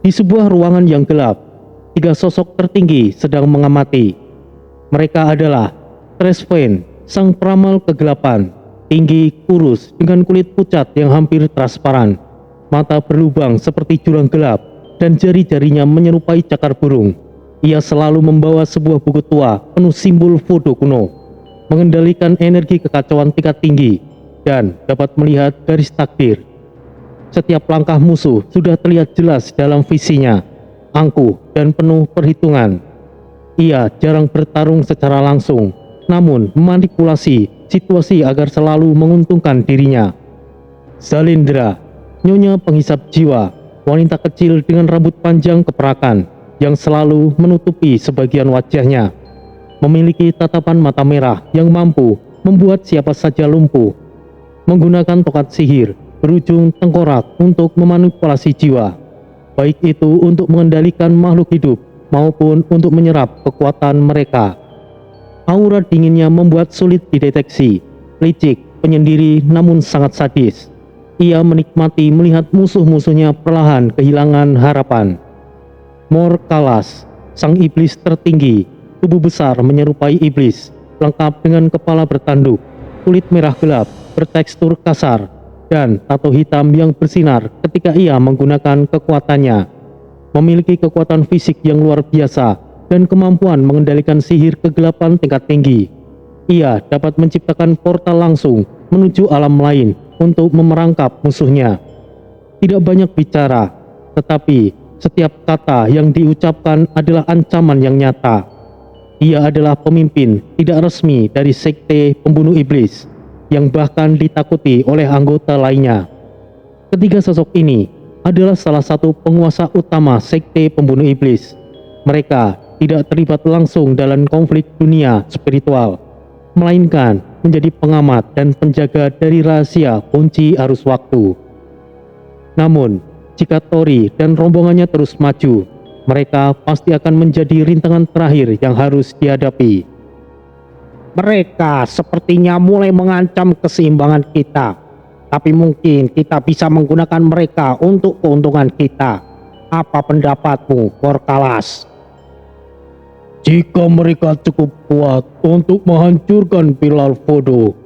Di sebuah ruangan yang gelap, tiga sosok tertinggi sedang mengamati. Mereka adalah Tresven, sang peramal kegelapan, tinggi, kurus, dengan kulit pucat yang hampir transparan, mata berlubang seperti jurang gelap, dan jari-jarinya menyerupai cakar burung. Ia selalu membawa sebuah buku tua penuh simbol voodoo kuno, mengendalikan energi kekacauan tingkat tinggi, dan dapat melihat garis takdir. Setiap langkah musuh sudah terlihat jelas dalam visinya, angkuh dan penuh perhitungan. Ia jarang bertarung secara langsung, namun memanipulasi situasi agar selalu menguntungkan dirinya. Zalindra, nyonya penghisap jiwa, wanita kecil dengan rambut panjang keperakan yang selalu menutupi sebagian wajahnya, memiliki tatapan mata merah yang mampu membuat siapa saja lumpuh. Menggunakan tongkat sihir berujung tengkorak untuk memanipulasi jiwa, baik itu untuk mengendalikan makhluk hidup maupun untuk menyerap kekuatan mereka. Aura dinginnya membuat sulit dideteksi, licik, penyendiri namun sangat sadis. Ia menikmati melihat musuh-musuhnya perlahan kehilangan harapan. Morkalas, sang iblis tertinggi, tubuh besar menyerupai iblis, lengkap dengan kepala bertanduk, kulit merah gelap, bertekstur kasar, dan tato hitam yang bersinar ketika ia menggunakan kekuatannya. Memiliki kekuatan fisik yang luar biasa dan kemampuan mengendalikan sihir kegelapan tingkat tinggi. Ia dapat menciptakan portal langsung menuju alam lain untuk memerangkap musuhnya. Tidak banyak bicara, tetapi setiap kata yang diucapkan adalah ancaman yang nyata. Ia adalah pemimpin tidak resmi dari sekte pembunuh iblis, yang bahkan ditakuti oleh anggota lainnya. Ketiga sosok ini adalah salah satu penguasa utama sekte pembunuh iblis. Mereka tidak terlibat langsung dalam konflik dunia spiritual, melainkan menjadi pengamat dan penjaga dari rahasia kunci arus waktu. Namun, jika Tori dan rombongannya terus maju, mereka pasti akan menjadi rintangan terakhir yang harus dihadapi. Mereka sepertinya mulai mengancam keseimbangan kita, tapi mungkin kita bisa menggunakan mereka untuk keuntungan kita. Apa pendapatmu, Morkalas? Jika mereka cukup kuat untuk menghancurkan pilar voodoo,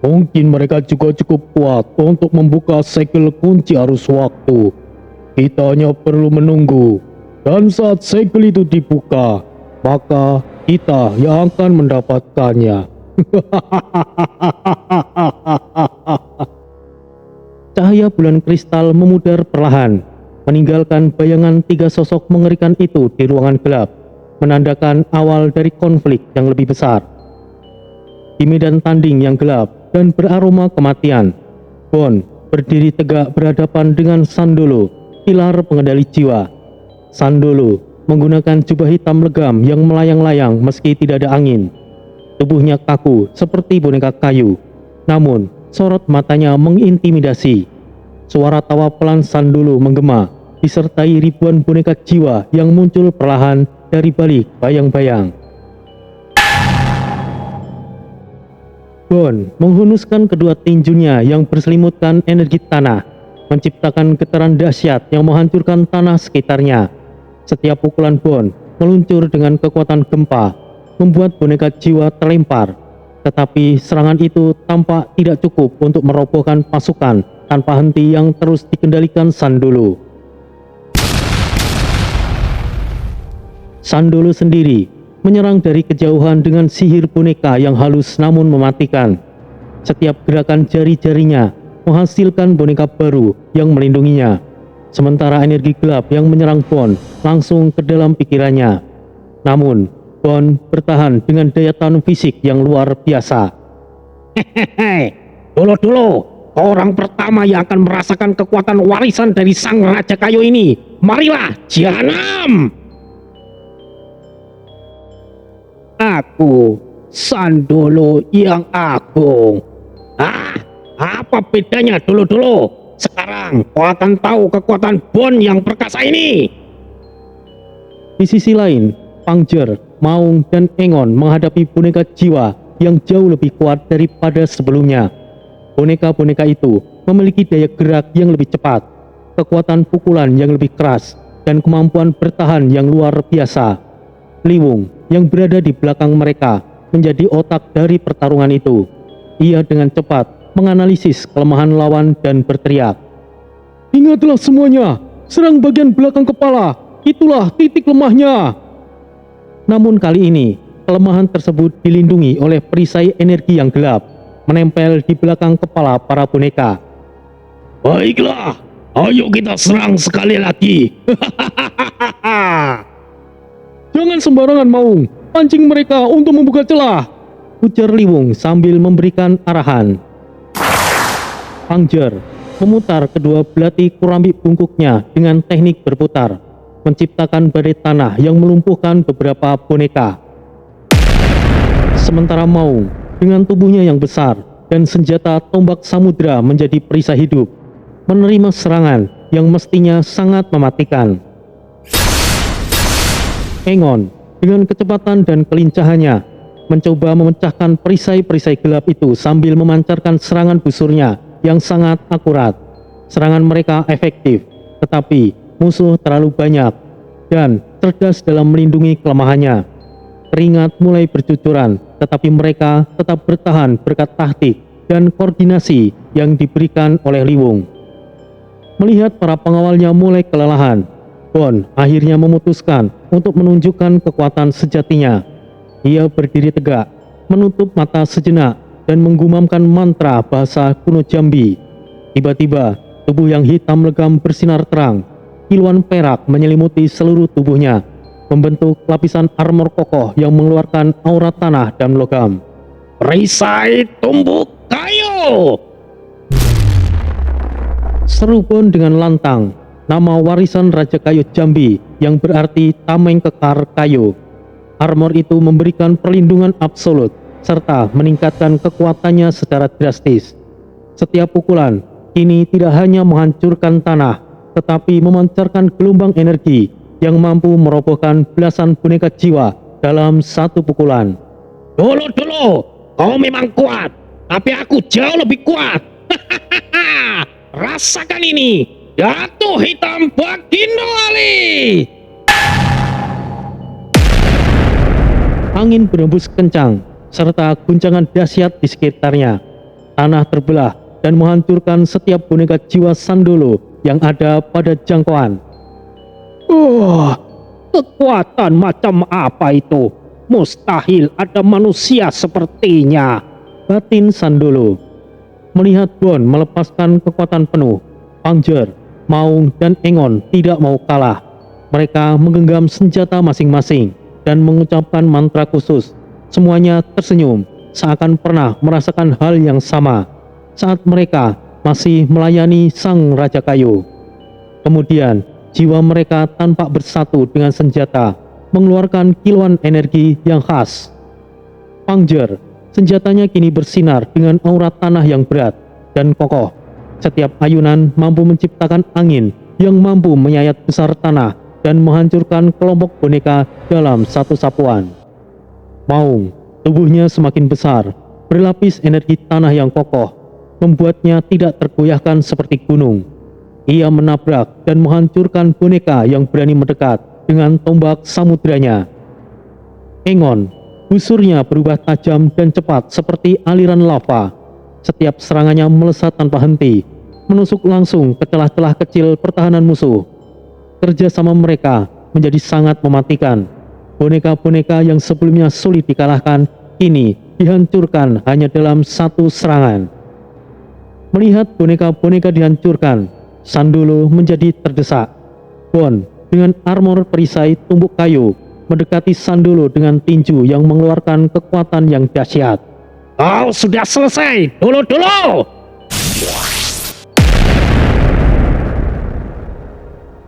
mungkin mereka juga cukup kuat untuk membuka segel kunci arus waktu. Kita hanya perlu menunggu, dan saat segel itu dibuka, maka kita yang akan mendapatkannya. Cahaya bulan kristal memudar perlahan, meninggalkan bayangan tiga sosok mengerikan itu di ruangan gelap, menandakan awal dari konflik yang lebih besar. Di medan tanding yang gelap dan beraroma kematian, Bon berdiri tegak berhadapan dengan Sandolo, pilar pengendali jiwa. Sandolo menggunakan jubah hitam legam yang melayang-layang meski tidak ada angin. Tubuhnya kaku seperti boneka kayu, namun sorot matanya mengintimidasi. Suara tawa pelan Sandolo menggema, disertai ribuan boneka jiwa yang muncul perlahan dari balik bayang-bayang. Bon menghunuskan kedua tinjunya yang berselimutkan energi tanah, menciptakan getaran dahsyat yang menghancurkan tanah sekitarnya. Setiap pukulan Bon meluncur dengan kekuatan gempa, membuat boneka jiwa terlempar. Tetapi serangan itu tampak tidak cukup untuk merobohkan pasukan tanpa henti yang terus dikendalikan Sandolo. Sandolo sendiri menyerang dari kejauhan dengan sihir boneka yang halus namun mematikan. Setiap gerakan jari-jarinya menghasilkan boneka baru yang melindunginya, sementara energi gelap yang menyerang Bon langsung ke dalam pikirannya. Namun, Bon bertahan dengan daya tahan fisik yang luar biasa. Hehehe, dulu orang pertama yang akan merasakan kekuatan warisan dari sang Raja Kayu ini. Marilah, Jahanam! Aku, Sandolo yang agung. Apa bedanya dulu? Sekarang kau akan tahu kekuatan Bon yang perkasa ini. Di sisi lain, Pangjer, Maung, dan Engon menghadapi boneka jiwa yang jauh lebih kuat daripada sebelumnya. Boneka-boneka itu memiliki daya gerak yang lebih cepat, kekuatan pukulan yang lebih keras, dan kemampuan bertahan yang luar biasa. Liwung yang berada di belakang mereka menjadi otak dari pertarungan itu. Ia dengan cepat menganalisis kelemahan lawan dan berteriak, "Ingatlah semuanya, serang bagian belakang kepala, itulah titik lemahnya." Namun kali ini, kelemahan tersebut dilindungi oleh perisai energi yang gelap, menempel di belakang kepala para boneka. Baiklah, ayo kita serang sekali lagi. "Jangan sembarangan, Maung, pancing mereka untuk membuka celah," ujar Liwung sambil memberikan arahan. Pangjer memutar kedua belati keramik bungkuknya dengan teknik berputar, menciptakan badai tanah yang melumpuhkan beberapa boneka. Sementara Maung dengan tubuhnya yang besar dan senjata tombak samudra menjadi perisai hidup, menerima serangan yang mestinya sangat mematikan. Engon dengan kecepatan dan kelincahannya mencoba memecahkan perisai-perisai gelap itu sambil memancarkan serangan busurnya yang sangat akurat. Serangan mereka efektif, tetapi musuh terlalu banyak dan cerdas dalam melindungi kelemahannya. Keringat mulai bercucuran, tetapi mereka tetap bertahan berkat taktik dan koordinasi yang diberikan oleh Liwung. Melihat para pengawalnya mulai kelelahan, Bon akhirnya memutuskan untuk menunjukkan kekuatan sejatinya. Ia berdiri tegak, menutup mata sejenak, dan menggumamkan mantra bahasa kuno Jambi. Tiba-tiba, tubuh yang hitam legam bersinar terang. Kiluan perak menyelimuti seluruh tubuhnya, membentuk lapisan armor kokoh yang mengeluarkan aura tanah dan logam. Perisai tumbuk kayu. Seru Bon dengan lantang, nama warisan Raja Kayu Jambi yang berarti tameng kekar kayu. Armor itu memberikan perlindungan absolut serta meningkatkan kekuatannya secara drastis. Setiap pukulan kini tidak hanya menghancurkan tanah, tetapi memancarkan gelombang energi yang mampu merobohkan belasan boneka jiwa dalam satu pukulan. Dulu, kau memang kuat, tapi aku jauh lebih kuat. Rasakan ini, Datu Hitam Bagindo Ali. Angin berembus kencang, serta guncangan dahsyat di sekitarnya. Tanah terbelah dan menghancurkan setiap boneka jiwa Sandolo yang ada pada jangkauan. Kekuatan macam apa itu? Mustahil ada manusia sepertinya. Batin Sandolo. Melihat Bon melepaskan kekuatan penuh, Pangjer, Maung, dan Engon tidak mau kalah. Mereka menggenggam senjata masing-masing dan mengucapkan mantra khusus. Semuanya tersenyum, seakan pernah merasakan hal yang sama saat mereka masih melayani Sang Raja Kayu. Kemudian, jiwa mereka tampak bersatu dengan senjata, mengeluarkan kiluan energi yang khas. Pangjer, senjatanya kini bersinar dengan aura tanah yang berat dan kokoh. Setiap ayunan mampu menciptakan angin yang mampu menyayat besar tanah dan menghancurkan kelompok boneka dalam satu sapuan. Maung, tubuhnya semakin besar, berlapis energi tanah yang kokoh, membuatnya tidak tergoyahkan seperti gunung. Ia menabrak dan menghancurkan boneka yang berani mendekat dengan tombak samudranya. Engon, busurnya berubah tajam dan cepat seperti aliran lava. Setiap serangannya melesat tanpa henti, menusuk langsung ke celah-celah kecil pertahanan musuh. Kerjasama mereka menjadi sangat mematikan. Boneka-boneka yang sebelumnya sulit dikalahkan, kini dihancurkan hanya dalam satu serangan. Melihat boneka-boneka dihancurkan, Sandolo menjadi terdesak. Bon dengan armor perisai tumbuk kayu mendekati Sandolo dengan tinju yang mengeluarkan kekuatan yang dahsyat. Kau sudah selesai, dulu.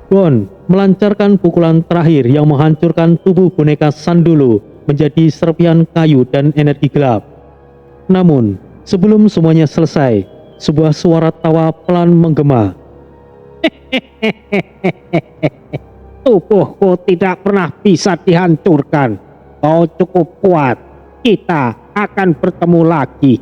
Bon melancarkan pukulan terakhir yang menghancurkan tubuh boneka Sandolo menjadi serpihan kayu dan energi gelap. Namun, sebelum semuanya selesai, sebuah suara tawa pelan menggema. Tubuhku tidak pernah bisa dihancurkan. Kau cukup kuat. Kita akan bertemu lagi.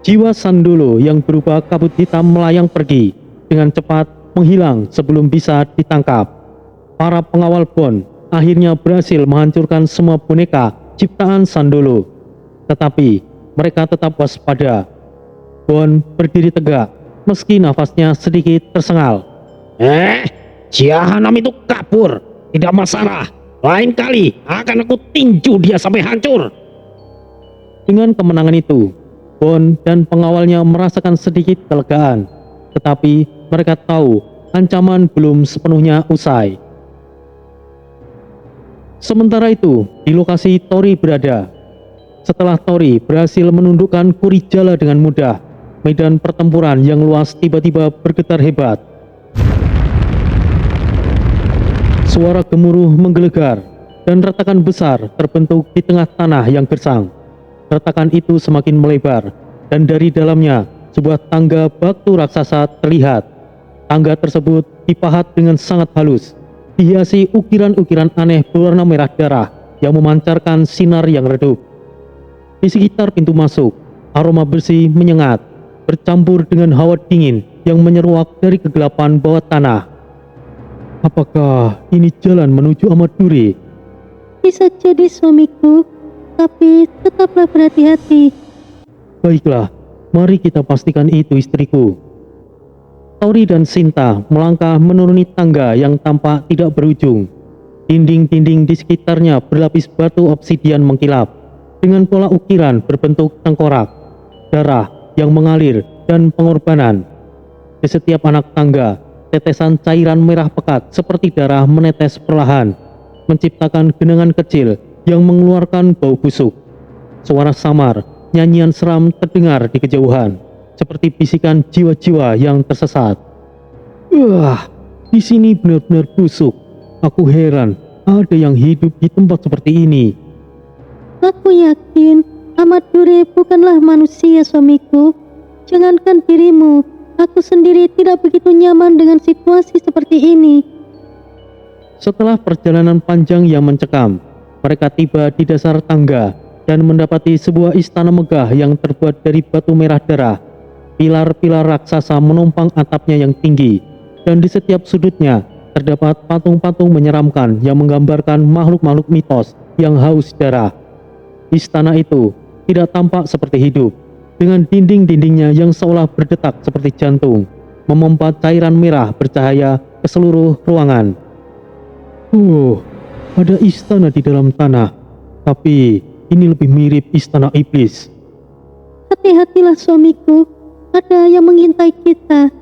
Jiwa Sandolo yang berupa kabut hitam melayang pergi. dengan cepat menghilang sebelum bisa ditangkap. Para pengawal Bond akhirnya berhasil menghancurkan semua boneka ciptaan Sandolo. Tetapi mereka tetap waspada. Bond berdiri tegak meski nafasnya sedikit tersengal. Jahanam itu kabur. Tidak masalah. Lain kali akan aku tinju dia sampai hancur. Dengan kemenangan itu, Bond dan pengawalnya merasakan sedikit kelegaan. Tetapi mereka tahu ancaman belum sepenuhnya usai. Sementara itu, di lokasi Tori berada. Setelah Tori berhasil menundukkan Kurijala dengan mudah, medan pertempuran yang luas tiba-tiba bergetar hebat. Suara gemuruh menggelegar dan retakan besar terbentuk di tengah tanah yang gersang. Retakan itu semakin melebar dan dari dalamnya sebuah tangga batu raksasa terlihat. Tangga tersebut dipahat dengan sangat halus, dihiasi ukiran-ukiran aneh berwarna merah darah yang memancarkan sinar yang redup. Di sekitar pintu masuk, aroma bersih menyengat, bercampur dengan hawa dingin yang menyeruak dari kegelapan bawah tanah. Apakah ini jalan menuju Amadure? Bisa jadi suamiku, tapi tetaplah berhati-hati. Baiklah, mari kita pastikan itu istriku. Tori dan Sinta melangkah menuruni tangga yang tampak tidak berujung. Dinding-dinding di sekitarnya berlapis batu obsidian mengkilap dengan pola ukiran berbentuk tengkorak, darah yang mengalir dan pengorbanan. Di setiap anak tangga, tetesan cairan merah pekat seperti darah menetes perlahan, menciptakan genangan kecil yang mengeluarkan bau busuk. Suara samar, nyanyian seram terdengar di kejauhan, seperti bisikan jiwa-jiwa yang tersesat. Wah, di sini benar-benar busuk. Aku heran, ada yang hidup di tempat seperti ini. Aku yakin Amadure bukanlah manusia, suamiku. Jangankan dirimu, aku sendiri tidak begitu nyaman dengan situasi seperti ini. Setelah perjalanan panjang yang mencekam, mereka tiba di dasar tangga dan mendapati sebuah istana megah yang terbuat dari batu merah darah. Pilar-pilar raksasa menumpang atapnya yang tinggi, dan di setiap sudutnya terdapat patung-patung menyeramkan yang menggambarkan makhluk-makhluk mitos yang haus darah. Istana itu tidak tampak seperti hidup, dengan dinding-dindingnya yang seolah berdetak seperti jantung, memompa cairan merah bercahaya ke seluruh ruangan. Ada istana di dalam tanah, tapi ini lebih mirip istana iblis. Hati-hatilah suamiku, ada yang mengintai kita.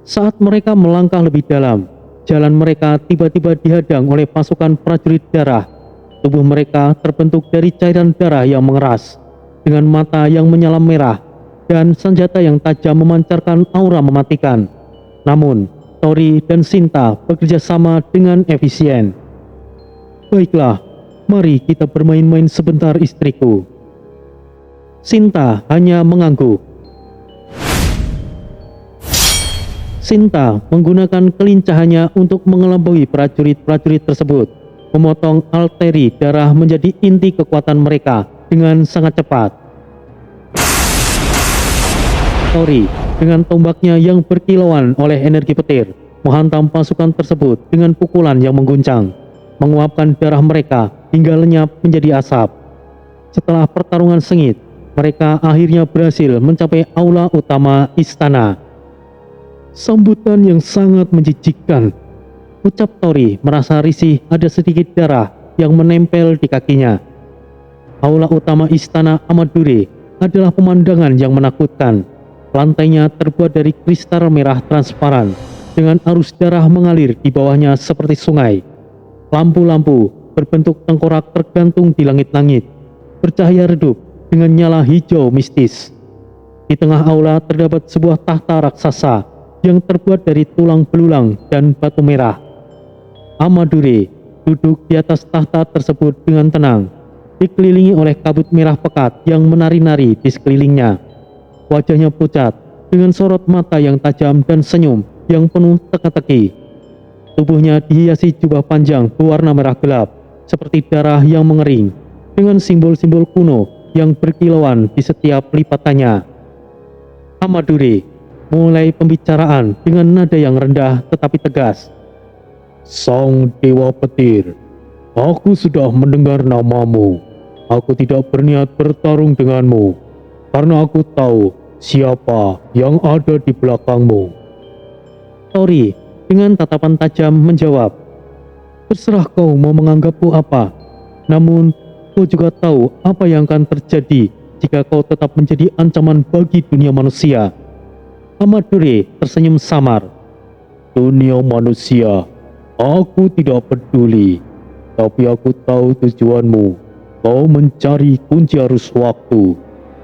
Saat mereka melangkah lebih dalam, jalan mereka tiba-tiba dihadang oleh pasukan prajurit darah. Tubuh mereka terbentuk dari cairan darah yang mengeras, dengan mata yang menyala merah, dan senjata yang tajam memancarkan aura mematikan. Namun, Tori dan Sinta bekerja sama dengan efisien. Baiklah, mari kita bermain-main sebentar istriku. Sinta hanya mengangguk. Sinta menggunakan kelincahannya untuk mengelabui prajurit-prajurit tersebut, memotong arteri darah menjadi inti kekuatan mereka dengan sangat cepat. Tori dengan tombaknya yang berkilauan oleh energi petir menghantam pasukan tersebut dengan pukulan yang mengguncang, menguapkan darah mereka hingga lenyap menjadi asap. Setelah pertarungan sengit, mereka akhirnya berhasil mencapai aula utama istana. Sambutan yang sangat menjijikkan, ucap Tori merasa risih ada sedikit darah yang menempel di kakinya. Aula utama istana Amadure adalah pemandangan yang menakutkan. Lantainya terbuat dari kristal merah transparan dengan arus darah mengalir di bawahnya seperti sungai. Lampu-lampu berbentuk tengkorak tergantung di langit-langit, bercahaya redup dengan nyala hijau mistis. Di tengah aula terdapat sebuah tahta raksasa yang terbuat dari tulang belulang dan batu merah. Amadure duduk di atas tahta tersebut dengan tenang, dikelilingi oleh kabut merah pekat yang menari-nari di sekelilingnya. Wajahnya pucat, dengan sorot mata yang tajam dan senyum yang penuh teka-teki. Tubuhnya dihiasi jubah panjang berwarna merah gelap, seperti darah yang mengering, dengan simbol-simbol kuno yang berkilauan di setiap lipatannya. Amadure, mulai pembicaraan dengan nada yang rendah tetapi tegas. Sang Dewa Petir, aku sudah mendengar namamu. Aku tidak berniat bertarung denganmu, karena aku tahu siapa yang ada di belakangmu. Tori dengan tatapan tajam menjawab, "Terserah kau mau menganggapku apa, namun kau juga tahu apa yang akan terjadi jika kau tetap menjadi ancaman bagi dunia manusia." Amadure tersenyum samar. Dunia manusia, aku tidak peduli, tapi aku tahu tujuanmu. Kau mencari kunci arus waktu.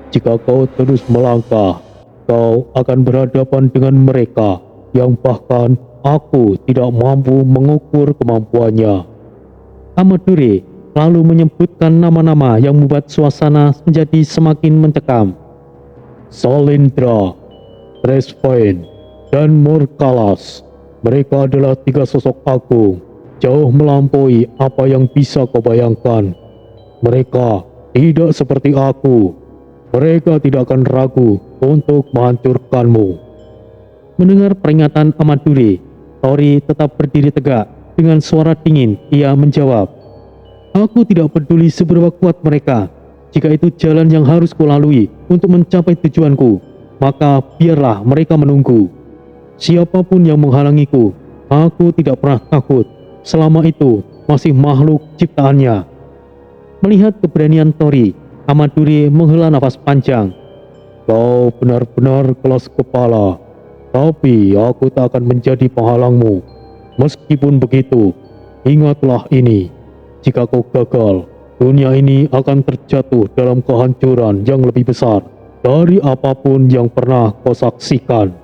Jika kau terus melangkah, kau akan berhadapan dengan mereka yang bahkan aku tidak mampu mengukur kemampuannya. Amadure lalu menyebutkan nama-nama yang membuat suasana menjadi semakin mencekam. Salindra, Trespain, dan Morkalas. Mereka adalah 3 sosok agung, jauh melampaui apa yang bisa kau bayangkan. Mereka tidak seperti aku. Mereka tidak akan ragu untuk menghancurkanmu. Mendengar peringatan Amadure, Tori tetap berdiri tegak. Dengan suara dingin, ia menjawab, "Aku tidak peduli seberapa kuat mereka. Jika itu jalan yang harus kulalui untuk mencapai tujuanku, maka biarlah mereka menunggu. Siapapun yang menghalangiku, aku tidak pernah takut selama itu masih makhluk ciptaannya." Melihat keberanian Tori, Amadure menghela nafas panjang. Kau benar-benar kelas kepala, tapi aku tak akan menjadi penghalangmu. Meskipun begitu, ingatlah ini. Jika kau gagal, dunia ini akan terjatuh dalam kehancuran yang lebih besar dari apapun yang pernah kau saksikan.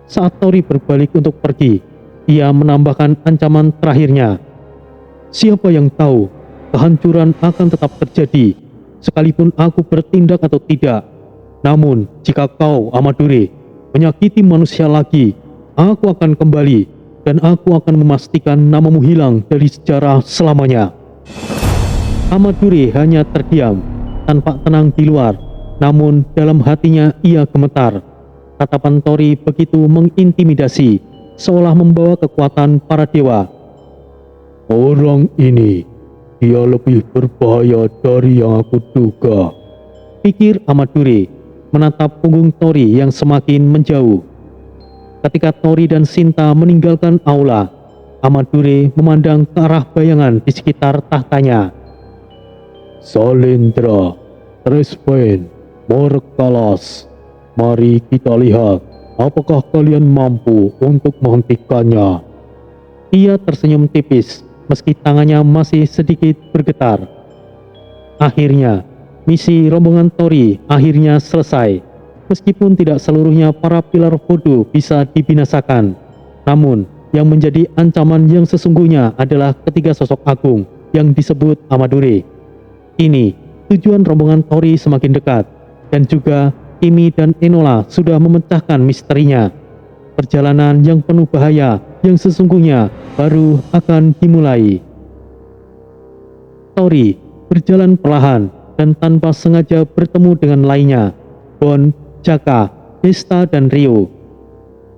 Saat Tori berbalik untuk pergi, ia menambahkan ancaman terakhirnya. "Siapa yang tahu, kehancuran akan tetap terjadi, sekalipun aku bertindak atau tidak. Namun, jika kau, Amadure, menyakiti manusia lagi, aku akan kembali, dan aku akan memastikan namamu hilang dari sejarah selamanya." Amadure hanya terdiam, tanpa tenang di luar, namun dalam hatinya ia gemetar. Tatapan Tori begitu mengintimidasi, seolah membawa kekuatan para dewa. Orang ini, dia lebih berbahaya dari yang aku duga, pikir Amadure, menatap punggung Tori yang semakin menjauh. Ketika Tori dan Sinta meninggalkan aula, Amadure memandang ke arah bayangan di sekitar tahtanya. Salindra, Trespain, Morkalas, mari kita lihat apakah kalian mampu untuk menghentikannya. Ia tersenyum tipis, meski tangannya masih sedikit bergetar. Akhirnya, misi rombongan Tori akhirnya selesai. Meskipun tidak seluruhnya para pilar voodoo bisa dibinasakan, namun yang menjadi ancaman yang sesungguhnya adalah ketiga sosok agung yang disebut Amadure. Kini, tujuan rombongan Tori semakin dekat, dan juga Kimi dan Enola sudah memecahkan misterinya. Perjalanan yang penuh bahaya yang sesungguhnya baru akan dimulai. Tori berjalan perlahan dan tanpa sengaja bertemu dengan lainnya, Bon, Jaka, Desta, dan Rio.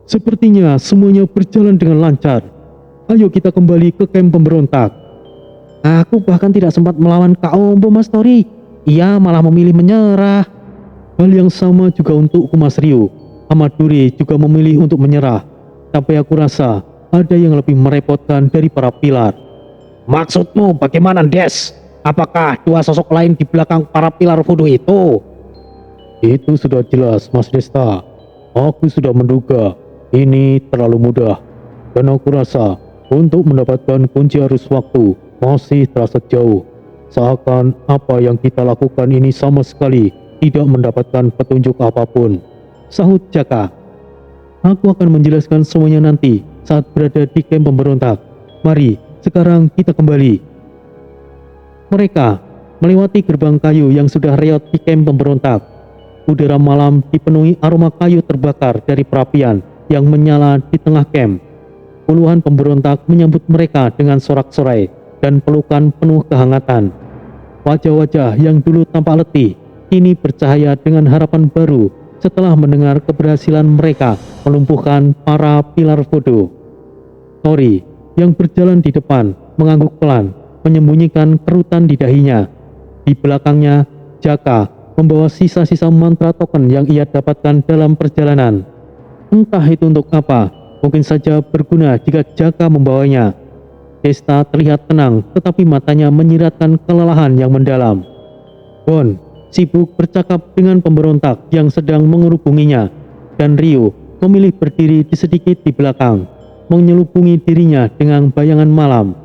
"Sepertinya semuanya berjalan dengan lancar. Ayo kita kembali ke kamp pemberontak." "Aku bahkan tidak sempat melawan Kak Ombo, Mas Tori. Ia malah memilih menyerah." "Hal yang sama juga untuk Mas Rio. Amadure juga memilih untuk menyerah. Tapi aku rasa ada yang lebih merepotkan dari para pilar." Maksudmu bagaimana, Des? Apakah 2 sosok lain di belakang para pilar voodoo itu? Itu sudah jelas, Mas Desta. Aku sudah menduga ini terlalu mudah, dan aku rasa untuk mendapatkan kunci arus waktu masih terasa jauh. Seakan apa yang kita lakukan ini sama sekali tidak mendapatkan petunjuk apapun, sahut Jaka. "Aku akan menjelaskan semuanya nanti saat berada di kamp pemberontak. Mari, sekarang kita kembali." Mereka melewati gerbang kayu yang sudah reot di kamp pemberontak. Udara malam dipenuhi aroma kayu terbakar dari perapian yang menyala di tengah kamp. Puluhan pemberontak menyambut mereka dengan sorak-sorai dan pelukan penuh kehangatan. Wajah-wajah yang dulu tampak letih kini bercahaya dengan harapan baru setelah mendengar keberhasilan mereka melumpuhkan para pilar voodoo. Tori yang berjalan di depan mengangguk pelan, menyembunyikan kerutan di dahinya. Di belakangnya, Jaka membawa sisa-sisa mantra token yang ia dapatkan dalam perjalanan. Entah itu untuk apa, mungkin saja berguna jika Jaka membawanya. Desta terlihat tenang, tetapi matanya menyiratkan kelelahan yang mendalam. Bon sibuk bercakap dengan pemberontak yang sedang mengerubunginya, dan Ryu memilih berdiri di sedikit di belakang, menyelubungi dirinya dengan bayangan malam.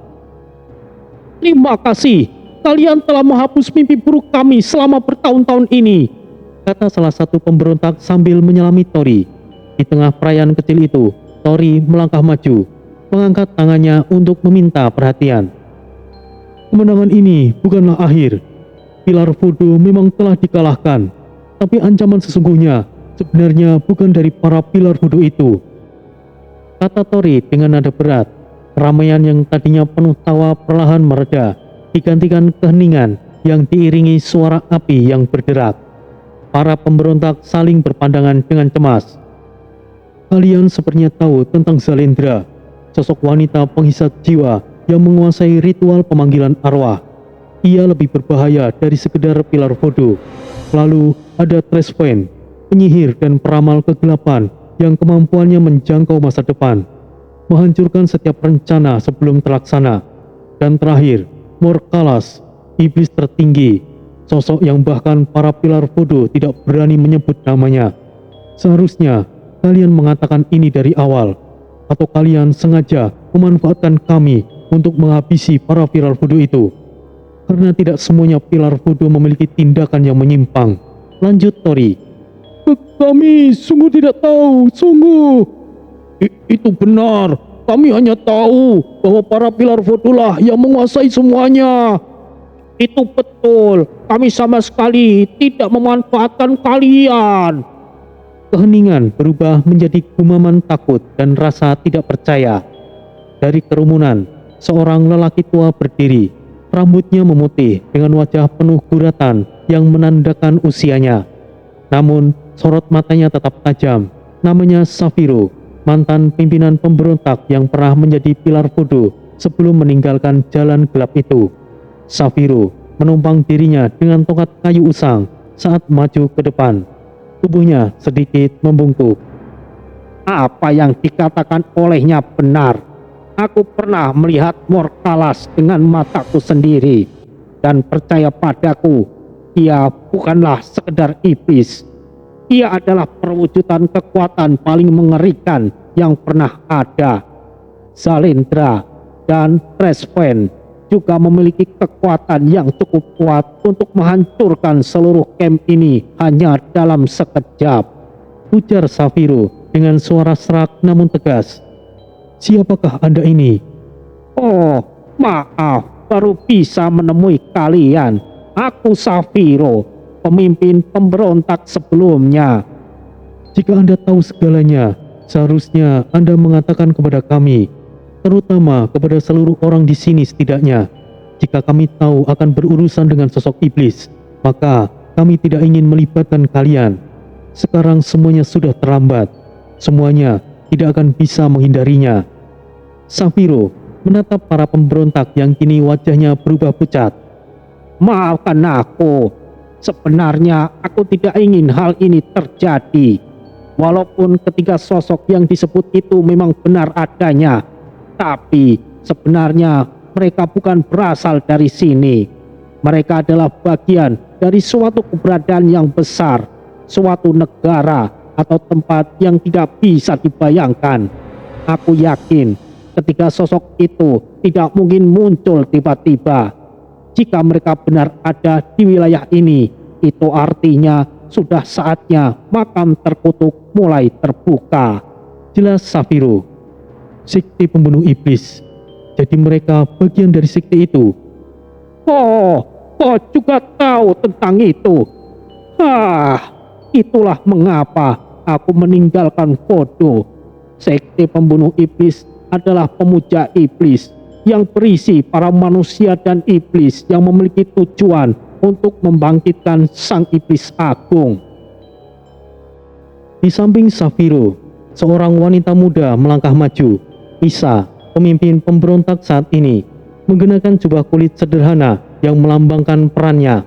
Terima kasih, kalian telah menghapus mimpi buruk kami selama bertahun-tahun ini, kata salah satu pemberontak sambil menyelami Tori. Di tengah perayaan kecil itu, Tori melangkah maju, mengangkat tangannya untuk meminta perhatian. Kemenangan ini bukanlah akhir. Pilar voodoo memang telah dikalahkan, tapi ancaman sesungguhnya sebenarnya bukan dari para pilar voodoo itu, kata Tori dengan nada berat. Keramaian yang tadinya penuh tawa perlahan mereda, digantikan keheningan yang diiringi suara api yang berderak. Para pemberontak saling berpandangan dengan cemas. Kalian sepertinya tahu tentang Zalendra, sosok wanita penghisap jiwa yang menguasai ritual pemanggilan arwah. Ia lebih berbahaya dari sekedar pilar voodoo. Lalu ada Tresven, penyihir dan peramal kegelapan yang kemampuannya menjangkau masa depan, menghancurkan setiap rencana sebelum terlaksana. Dan terakhir, Morkalas, iblis tertinggi, sosok yang bahkan para pilar voodoo tidak berani menyebut namanya. Seharusnya kalian mengatakan ini dari awal, atau kalian sengaja memanfaatkan kami untuk menghabisi para pilar voodoo itu. Karena tidak semuanya pilar voodoo memiliki tindakan yang menyimpang, lanjut Tori. Kami sungguh tidak tahu, sungguh. Itu benar, kami hanya tahu bahwa para pilar voodoo lah yang menguasai semuanya. Itu betul, kami sama sekali tidak memanfaatkan kalian. Keheningan berubah menjadi gumaman takut dan rasa tidak percaya. Dari kerumunan, seorang lelaki tua berdiri, rambutnya memutih dengan wajah penuh guratan yang menandakan usianya. Namun, sorot matanya tetap tajam. Namanya Safiro, mantan pimpinan pemberontak yang pernah menjadi pilar voodoo sebelum meninggalkan jalan gelap itu. Safiro menumpang dirinya dengan tongkat kayu usang saat maju ke depan. Tubuhnya sedikit membungkuk. Apa yang dikatakan olehnya benar. Aku pernah melihat Morkalas dengan mataku sendiri, dan percaya padaku, dia bukanlah sekedar iblis. Ia adalah perwujudan kekuatan paling mengerikan yang pernah ada. Zalendra dan Tresven juga memiliki kekuatan yang cukup kuat untuk menghancurkan seluruh camp ini hanya dalam sekejap, ujar Safiro dengan suara serak namun tegas. Siapakah Anda ini? Oh, maaf, baru bisa menemui kalian. Aku Safiro, pemimpin pemberontak sebelumnya. Jika Anda tahu segalanya, seharusnya Anda mengatakan kepada kami, terutama kepada seluruh orang di sini setidaknya. Jika kami tahu akan berurusan dengan sosok iblis, maka kami tidak ingin melibatkan kalian. Sekarang semuanya sudah terlambat. Semuanya tidak akan bisa menghindarinya. Safiro menatap para pemberontak yang kini wajahnya berubah pucat. Maafkan aku, sebenarnya aku tidak ingin hal ini terjadi. Walaupun ketiga sosok yang disebut itu memang benar adanya, tapi sebenarnya mereka bukan berasal dari sini. Mereka adalah bagian dari suatu keberadaan yang besar, suatu negara atau tempat yang tidak bisa dibayangkan. Aku yakin ketiga sosok itu tidak mungkin muncul tiba-tiba. Jika mereka benar ada di wilayah ini, itu artinya sudah saatnya makam terkutuk mulai terbuka. Jelas Safiro, sekte pembunuh iblis. Jadi mereka bagian dari sekte itu. Oh, kau juga tahu tentang itu. Itulah mengapa aku meninggalkan Voodoo. Sekte pembunuh iblis adalah pemuja iblis yang berisi para manusia dan iblis yang memiliki tujuan untuk membangkitkan sang iblis agung. Di samping Safiro, seorang wanita muda melangkah maju. Isa, pemimpin pemberontak saat ini, menggunakan jubah kulit sederhana yang melambangkan perannya.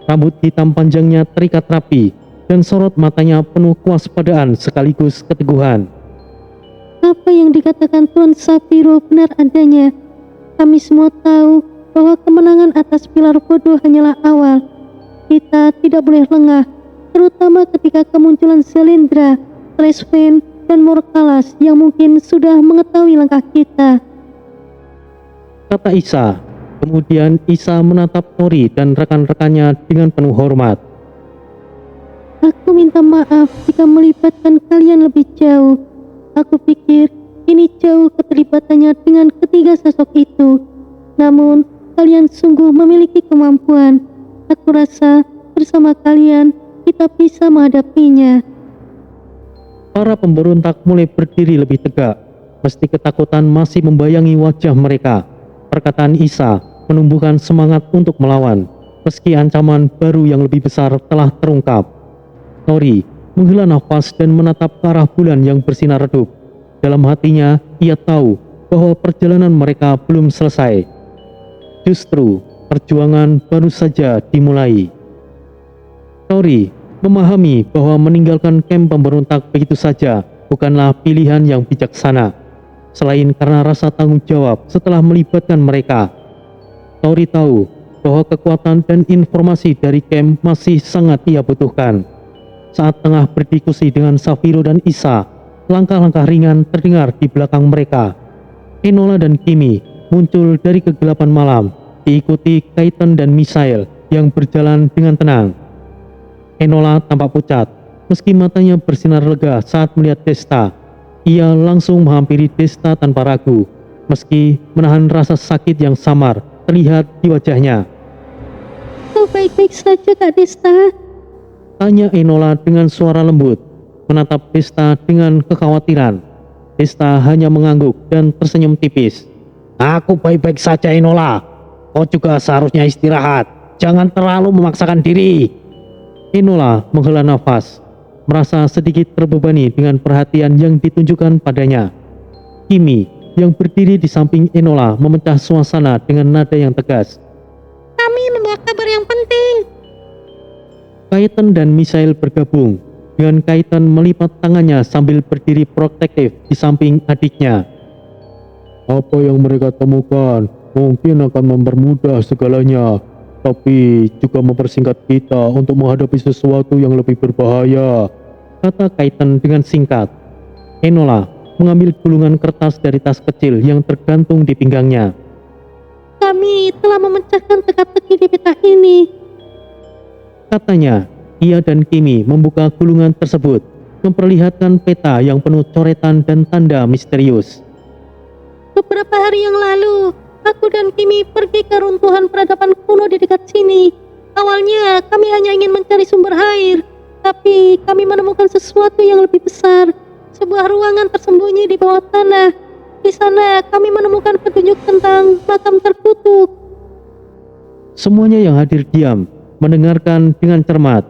Rambut hitam panjangnya terikat rapi dan sorot matanya penuh kewaspadaan sekaligus keteguhan. Apa yang dikatakan Tuan Safiro benar adanya. Kami semua tahu bahwa kemenangan atas pilar bodoh hanyalah awal. Kita tidak boleh lengah, terutama ketika kemunculan Selendra, Tresven, dan Morkalas yang mungkin sudah mengetahui langkah kita, Kata Isa. Kemudian Isa menatap Tori dan rekan-rekannya dengan penuh hormat. Aku minta maaf jika melibatkan kalian lebih jauh. Aku pikir ini jauh keterlibatannya dengan ketiga sosok itu. Namun, kalian sungguh memiliki kemampuan. Aku rasa bersama kalian kita bisa menghadapinya. Para pemberontak mulai berdiri lebih tegak, meski ketakutan masih membayangi wajah mereka. Perkataan Isa menumbuhkan semangat untuk melawan, meski ancaman baru yang lebih besar telah terungkap. Tori menghela nafas dan menatap ke arah bulan yang bersinar redup. Dalam hatinya, ia tahu bahwa perjalanan mereka belum selesai. Justru, perjuangan baru saja dimulai. Tori memahami bahwa meninggalkan kamp pemberontak begitu saja bukanlah pilihan yang bijaksana. Selain karena rasa tanggung jawab setelah melibatkan mereka, Tori tahu bahwa kekuatan dan informasi dari camp masih sangat ia butuhkan. Saat tengah berdiskusi dengan Safiro dan Isa, langkah-langkah ringan terdengar di belakang mereka. Enola dan Kimi muncul dari kegelapan malam, diikuti Kaiten dan Misael yang berjalan dengan tenang. Enola tampak pucat, meski matanya bersinar lega saat melihat Desta. Ia langsung menghampiri Desta tanpa ragu, meski menahan rasa sakit yang samar terlihat di wajahnya. Kau baik-baik saja, Kak Desta? Tanya Enola dengan suara lembut, menatap Desta dengan kekhawatiran. Desta hanya mengangguk dan tersenyum tipis. Aku baik-baik saja, Enola. Kau juga seharusnya istirahat. Jangan terlalu memaksakan diri. Enola menghela nafas, merasa sedikit terbebani dengan perhatian yang ditunjukkan padanya. Kimi yang berdiri di samping Enola memecah suasana dengan nada yang tegas. Kami membawa kabar yang penting. Kaiten dan Misael bergabung, dengan Kaiten melipat tangannya sambil berdiri protektif di samping adiknya. Apa yang mereka temukan mungkin akan mempermudah segalanya, tapi juga mempersingkat kita untuk menghadapi sesuatu yang lebih berbahaya, kata Kaiten dengan singkat. Enola mengambil gulungan kertas dari tas kecil yang tergantung di pinggangnya. Kami telah memecahkan teka-teki di peta ini. Katanya, ia dan Kimi membuka gulungan tersebut, memperlihatkan peta yang penuh coretan dan tanda misterius. Beberapa hari yang lalu, aku dan Kimi pergi ke runtuhan peradaban kuno di dekat sini. Awalnya kami hanya ingin mencari sumber air, tapi kami menemukan sesuatu yang lebih besar. Sebuah ruangan tersembunyi di bawah tanah. Di sana kami menemukan petunjuk tentang makam terkutuk. Semuanya yang hadir diam, mendengarkan dengan cermat.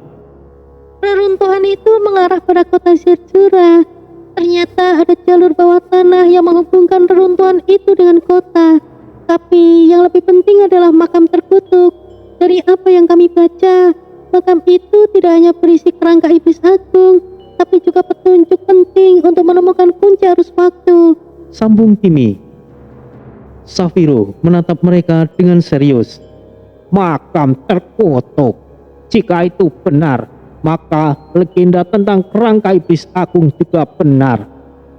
Reruntuhan itu mengarah pada kota Zerjura. Ternyata ada jalur bawah tanah yang menghubungkan reruntuhan itu dengan kota. Tapi yang lebih penting adalah makam terkutuk. Dari apa yang kami baca, makam itu tidak hanya berisi kerangka iblis agung, tapi juga petunjuk penting untuk menemukan kunci arus waktu. Sambung Kimi. Safiro menatap mereka dengan serius. Makam terkutuk. Jika itu benar, maka legenda tentang kerangka iblis agung juga benar.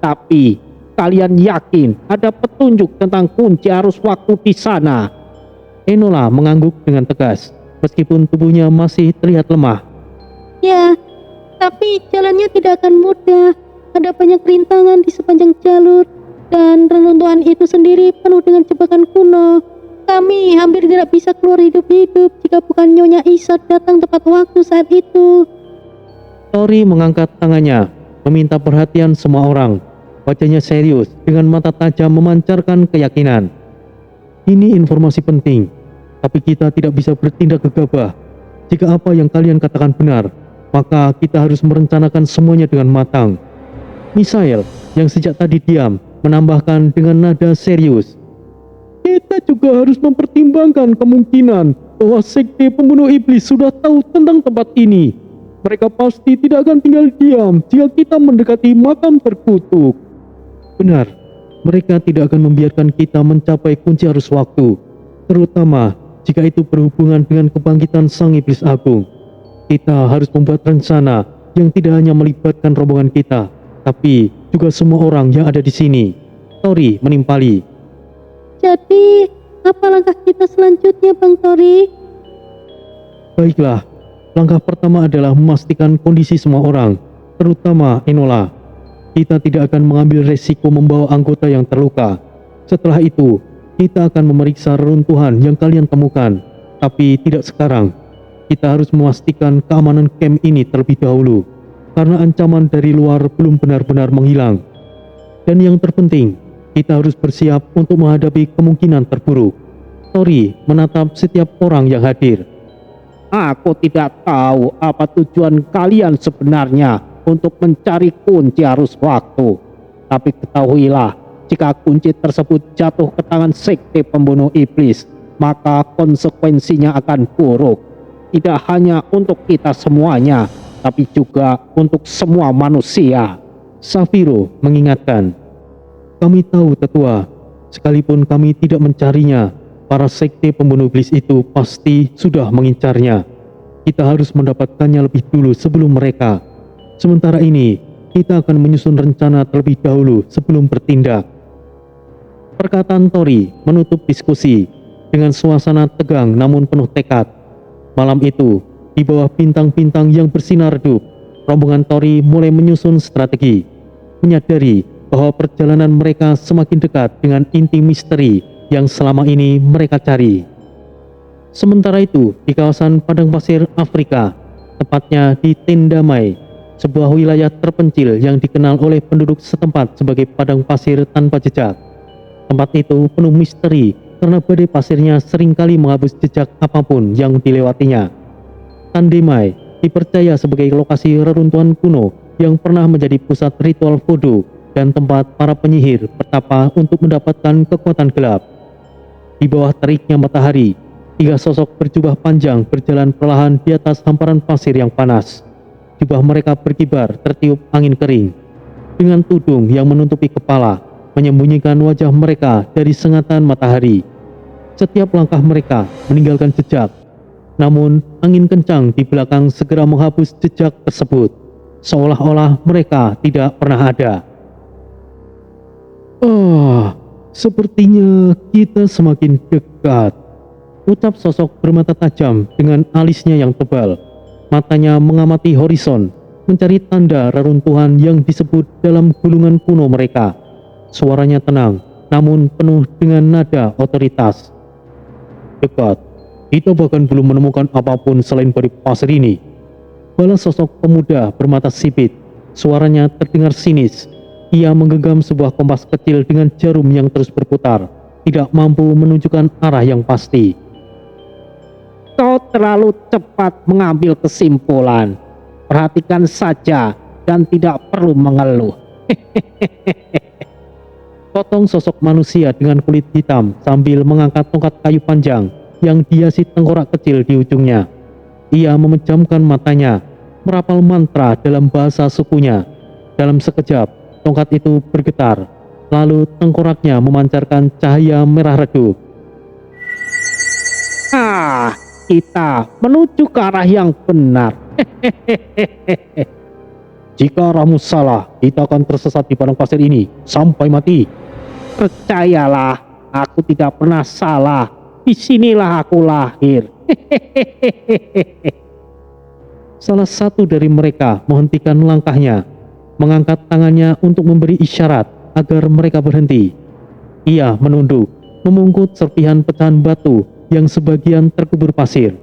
Tapi kalian yakin ada petunjuk tentang kunci arus waktu di sana? Enola mengangguk dengan tegas, meskipun tubuhnya masih terlihat lemah. Ya, tapi jalannya tidak akan mudah. Ada banyak rintangan di sepanjang jalur, dan reruntuhan itu sendiri penuh dengan jebakan kuno. Kami hampir tidak bisa keluar hidup-hidup jika bukan Nyonya Isa datang tepat waktu saat itu. Tori mengangkat tangannya, meminta perhatian semua orang. Wajahnya serius, dengan mata tajam memancarkan keyakinan. Ini informasi penting, tapi kita tidak bisa bertindak gegabah. Jika apa yang kalian katakan benar, maka kita harus merencanakan semuanya dengan matang. Misael yang sejak tadi diam menambahkan dengan nada serius. Kita juga harus mempertimbangkan kemungkinan bahwa sekte pembunuh iblis sudah tahu tentang tempat ini. Mereka pasti tidak akan tinggal diam jika kita mendekati makam terkutuk. Benar, mereka tidak akan membiarkan kita mencapai kunci arus waktu, terutama jika itu berhubungan dengan kebangkitan sang iblis agung. Kita harus membuat rencana yang tidak hanya melibatkan rombongan kita, tapi juga semua orang yang ada di sini. Tori menimpali. Jadi, apa langkah kita selanjutnya, Bang Tori? Baiklah, langkah pertama adalah memastikan kondisi semua orang, terutama Enola. Kita tidak akan mengambil resiko membawa anggota yang terluka. Setelah itu, kita akan memeriksa reruntuhan yang kalian temukan, tapi tidak sekarang. Kita harus memastikan keamanan camp ini terlebih dahulu, karena ancaman dari luar belum benar-benar menghilang. Dan yang terpenting, kita harus bersiap untuk menghadapi kemungkinan terburuk. Tori menatap setiap orang yang hadir. Aku tidak tahu apa tujuan kalian sebenarnya untuk mencari kunci arus waktu. Tapi ketahuilah, jika kunci tersebut jatuh ke tangan sekte pembunuh iblis, maka konsekuensinya akan buruk. Tidak hanya untuk kita semuanya, tapi juga untuk semua manusia. Safiro mengingatkan. Kami tahu tetua, sekalipun kami tidak mencarinya, para sekte pembunuh iblis itu pasti sudah mengincarnya. Kita harus mendapatkannya lebih dulu sebelum mereka. Sementara ini, kita akan menyusun rencana terlebih dahulu sebelum bertindak. Perkataan Tori menutup diskusi dengan suasana tegang namun penuh tekad. Malam itu, di bawah bintang-bintang yang bersinar redup, rombongan Tori mulai menyusun strategi, menyadari bahwa perjalanan mereka semakin dekat dengan inti misteri yang selama ini mereka cari. Sementara itu, di kawasan padang pasir Afrika, tepatnya di Tendamai, sebuah wilayah terpencil yang dikenal oleh penduduk setempat sebagai padang pasir tanpa jejak. Tempat itu penuh misteri karena badai pasirnya seringkali menghapus jejak apapun yang dilewatinya. Tendamai dipercaya sebagai lokasi reruntuhan kuno yang pernah menjadi pusat ritual voodoo dan tempat para penyihir bertapa untuk mendapatkan kekuatan gelap. Di bawah teriknya matahari, 3 sosok berjubah panjang berjalan perlahan di atas hamparan pasir yang panas. Jubah mereka berkibar tertiup angin kering. Dengan tudung yang menutupi kepala, menyembunyikan wajah mereka dari sengatan matahari. Setiap langkah mereka meninggalkan jejak. Namun, angin kencang di belakang segera menghapus jejak tersebut, seolah-olah mereka tidak pernah ada. Sepertinya kita semakin dekat, ucap sosok bermata tajam dengan alisnya yang tebal. Matanya mengamati horizon, mencari tanda reruntuhan yang disebut dalam gulungan kuno mereka. Suaranya tenang, namun penuh dengan nada otoritas. Dekat, kita bahkan belum menemukan apapun selain badai pasir ini. Balas sosok pemuda bermata sipit, suaranya terdengar sinis. Ia menggenggam sebuah kompas kecil dengan jarum yang terus berputar, tidak mampu menunjukkan arah yang pasti. Kau terlalu cepat mengambil kesimpulan. Perhatikan saja dan tidak perlu mengeluh. Potong sosok manusia dengan kulit hitam sambil mengangkat tongkat kayu panjang yang dihiasi tengkorak kecil di ujungnya. Ia memejamkan matanya, merapal mantra dalam bahasa sukunya. Dalam sekejap, tongkat itu bergetar, lalu tengkoraknya memancarkan cahaya merah redup. Kita menuju ke arah yang benar. Jika arahmu salah, kita akan tersesat di padang pasir ini sampai mati. Percayalah, aku tidak pernah salah. Disinilah aku lahir. Salah satu dari mereka menghentikan langkahnya, mengangkat tangannya untuk memberi isyarat agar mereka berhenti. Ia menunduk, memungkut serpihan pecahan batu yang sebagian terkubur pasir.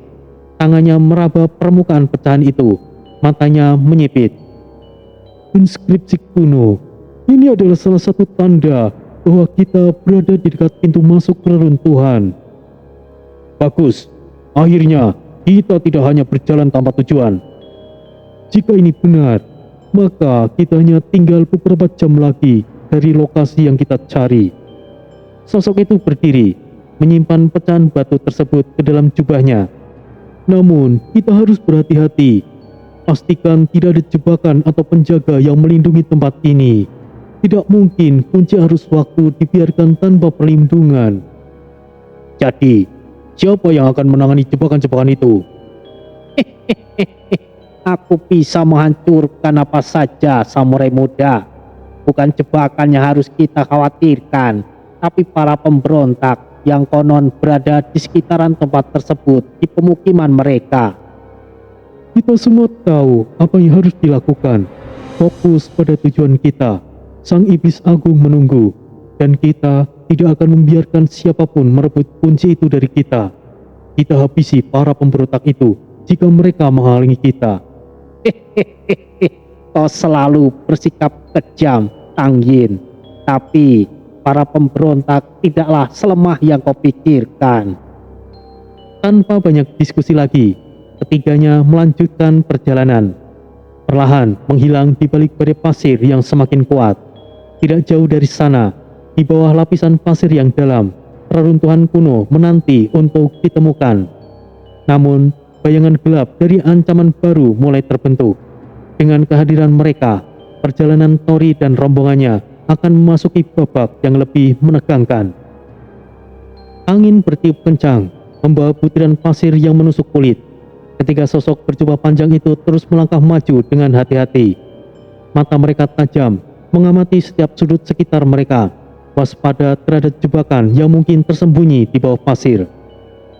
Tangannya meraba permukaan pecahan itu, matanya menyipit. Inskripsi kuno, ini adalah salah satu tanda bahwa kita berada di dekat pintu masuk reruntuhan. Bagus, akhirnya kita tidak hanya berjalan tanpa tujuan. Jika ini benar, maka kita hanya tinggal beberapa jam lagi dari lokasi yang kita cari. Sosok itu berdiri, menyimpan pecahan batu tersebut ke dalam jubahnya. Namun, kita harus berhati-hati. Pastikan tidak ada jebakan atau penjaga yang melindungi tempat ini. Tidak mungkin kunci arus waktu dibiarkan tanpa perlindungan. Jadi, siapa yang akan menangani jebakan-jebakan itu? Aku bisa menghancurkan apa saja, samurai muda. Bukan jebakan yang harus kita khawatirkan, tapi para pemberontak yang konon berada di sekitaran tempat tersebut di pemukiman mereka. Kita semua tahu apa yang harus dilakukan. Fokus pada tujuan kita. Sang Iblis Agung menunggu, dan kita tidak akan membiarkan siapapun merebut kunci itu dari kita. Kita habisi para pemberontak itu jika mereka menghalangi kita. Kau selalu bersikap kejam, Tang Yin. Tapi para pemberontak tidaklah selemah yang kau pikirkan. Tanpa banyak diskusi lagi, ketiganya melanjutkan perjalanan. Perlahan menghilang di balik badai pasir yang semakin kuat. Tidak jauh dari sana, di bawah lapisan pasir yang dalam, reruntuhan kuno menanti untuk ditemukan. Namun, bayangan gelap dari ancaman baru mulai terbentuk. Dengan kehadiran mereka, perjalanan Tori dan rombongannya akan memasuki babak yang lebih menegangkan. Angin bertiup kencang, membawa butiran pasir yang menusuk kulit. Ketika sosok berjubah panjang itu terus melangkah maju dengan hati-hati. Mata mereka tajam, mengamati setiap sudut sekitar mereka, waspada terhadap jebakan yang mungkin tersembunyi di bawah pasir.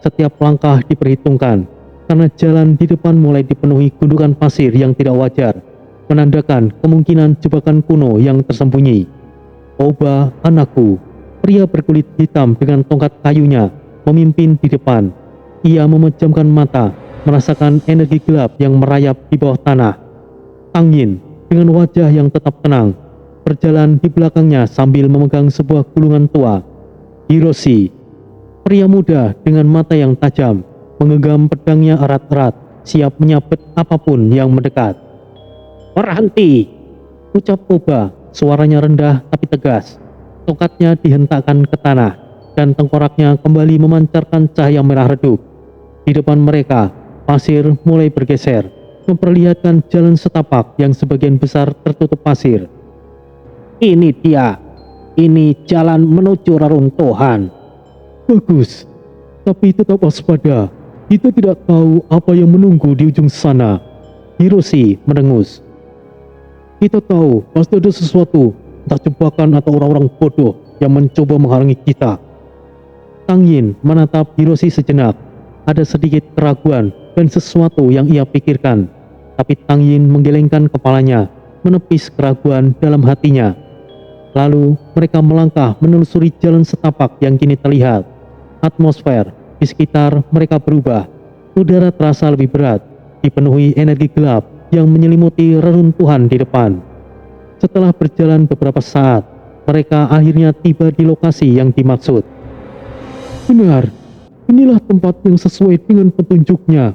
Setiap langkah diperhitungkan, karena jalan di depan mulai dipenuhi gundukan pasir yang tidak wajar, menandakan kemungkinan jebakan kuno yang tersembunyi. Oba, anakku, pria berkulit hitam dengan tongkat kayunya, memimpin di depan. Ia memejamkan mata, merasakan energi gelap yang merayap di bawah tanah. Tang Yin dengan wajah yang tetap tenang, berjalan di belakangnya sambil memegang sebuah gulungan tua. Hiroshi, pria muda dengan mata yang tajam, menggenggam pedangnya erat-erat, siap menyabet apapun yang mendekat. Berhenti! Ucap Oba, suaranya rendah tapi tegas. Tongkatnya dihentakkan ke tanah, dan tengkoraknya kembali memancarkan cahaya merah redup. Di depan mereka, pasir mulai bergeser, memperlihatkan jalan setapak yang sebagian besar tertutup pasir. Ini dia. Ini jalan menuju reruntuhan. Bagus, tapi tetap waspada. Kita tidak tahu apa yang menunggu di ujung sana. Hiroshi mendengus. Kita tahu pasti ada sesuatu, entah jebakan atau orang-orang bodoh yang mencoba menghalangi kita. Tang Yin menatap Hiroshi sejenak. Ada sedikit keraguan dan sesuatu yang ia pikirkan. Tapi Tang Yin menggelengkan kepalanya, menepis keraguan dalam hatinya. Lalu mereka melangkah menelusuri jalan setapak yang kini terlihat. Atmosfer di sekitar mereka berubah. Udara terasa lebih berat, dipenuhi energi gelap yang menyelimuti reruntuhan di depan. Setelah berjalan beberapa saat, mereka akhirnya tiba di lokasi yang dimaksud. Benar, inilah tempat yang sesuai dengan petunjuknya.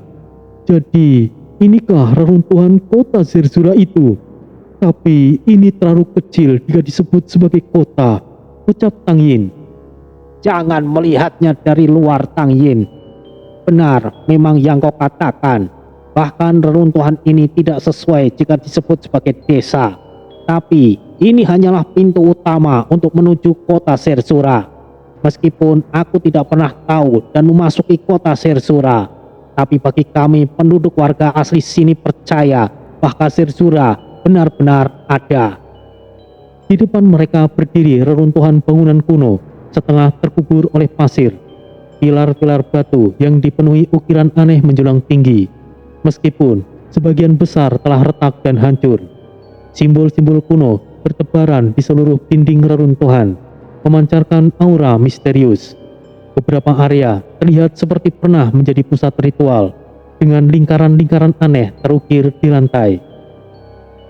Jadi, inikah reruntuhan kota Zerzura itu? Tapi ini terlalu kecil jika disebut sebagai kota, ucap Tang Yin. Jangan melihatnya dari luar, Tang Yin. Benar, memang yang kau katakan. Bahkan reruntuhan ini tidak sesuai jika disebut sebagai desa. Tapi ini hanyalah pintu utama untuk menuju kota Zerzura. Meskipun aku tidak pernah tahu dan memasuki kota Zerzura, tapi bagi kami penduduk warga asli sini percaya bahwa Zerzura benar-benar ada. Di depan mereka berdiri reruntuhan bangunan kuno, setengah terkubur oleh pasir. Pilar-pilar batu yang dipenuhi ukiran aneh menjulang tinggi, meskipun sebagian besar telah retak dan hancur. Simbol-simbol kuno bertebaran di seluruh dinding reruntuhan, memancarkan aura misterius. Beberapa area terlihat seperti pernah menjadi pusat ritual, dengan lingkaran-lingkaran aneh terukir di lantai.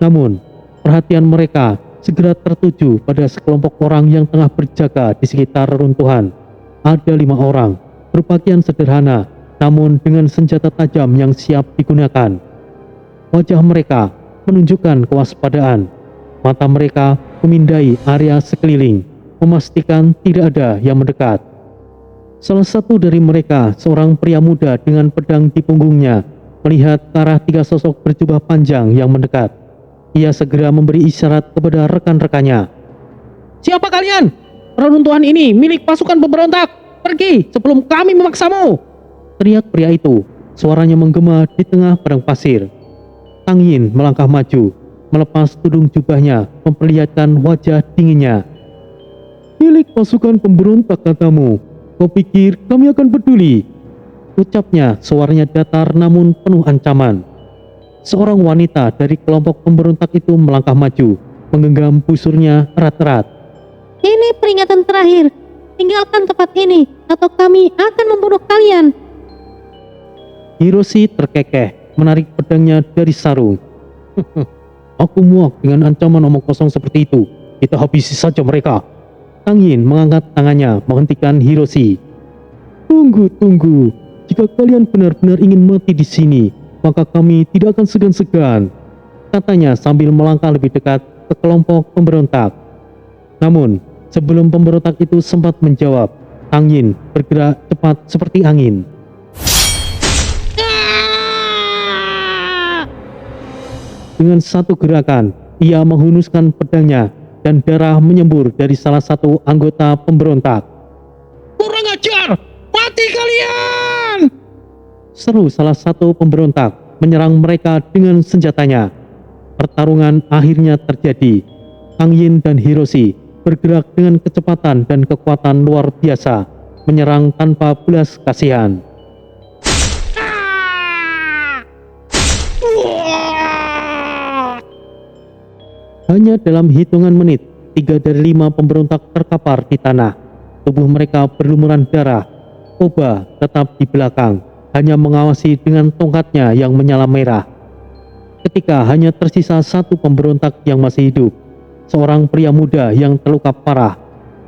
Namun, perhatian mereka segera tertuju pada sekelompok orang yang tengah berjaga di sekitar reruntuhan. Ada 5 orang, berpakaian sederhana, namun dengan senjata tajam yang siap digunakan. wajah mereka menunjukkan kewaspadaan. Mata mereka memindai area sekeliling, memastikan tidak ada yang mendekat. Salah satu dari mereka, seorang pria muda dengan pedang di punggungnya, melihat ke arah 3 sosok berjubah panjang yang mendekat. Ia segera memberi isyarat kepada rekan-rekannya. Siapa kalian? Reruntuhan ini milik pasukan pemberontak. Pergi sebelum kami memaksamu. Teriak pria itu, suaranya menggema di tengah padang pasir. Tang Yin melangkah maju, melepas tudung jubahnya, memperlihatkan wajah dinginnya. Milik pasukan pemberontak katamu. Kau pikir kami akan peduli? Ucapnya, suaranya datar namun penuh ancaman. Seorang wanita dari kelompok pemberontak itu melangkah maju, menggenggam busurnya erat-erat. Ini peringatan terakhir. Tinggalkan tempat ini atau kami akan membunuh kalian. Hiroshi terkekeh, menarik pedangnya dari sarung. Aku muak dengan ancaman omong kosong seperti itu. Kita habisi saja mereka. Tang Yin mengangkat tangannya menghentikan Hiroshi. Tunggu. Jika kalian benar-benar ingin mati di sini, maka kami tidak akan segan-segan, katanya sambil melangkah lebih dekat ke kelompok pemberontak. Namun, sebelum pemberontak itu sempat menjawab, Tang Yin bergerak cepat seperti angin. Dengan satu gerakan, ia menghunuskan pedangnya dan darah menyembur dari salah satu anggota pemberontak. Kurang ajar! Mati kalian! Seru salah satu pemberontak menyerang mereka dengan senjatanya. Pertarungan akhirnya terjadi. Tang Yin dan Hiroshi bergerak dengan kecepatan dan kekuatan luar biasa, menyerang tanpa belas kasihan. Hanya dalam hitungan menit, 3 dari 5 pemberontak terkapar di tanah. Tubuh mereka berlumuran darah. Oba tetap di belakang, hanya mengawasi dengan tongkatnya yang menyala merah. Ketika hanya tersisa satu pemberontak yang masih hidup, seorang pria muda yang terluka parah,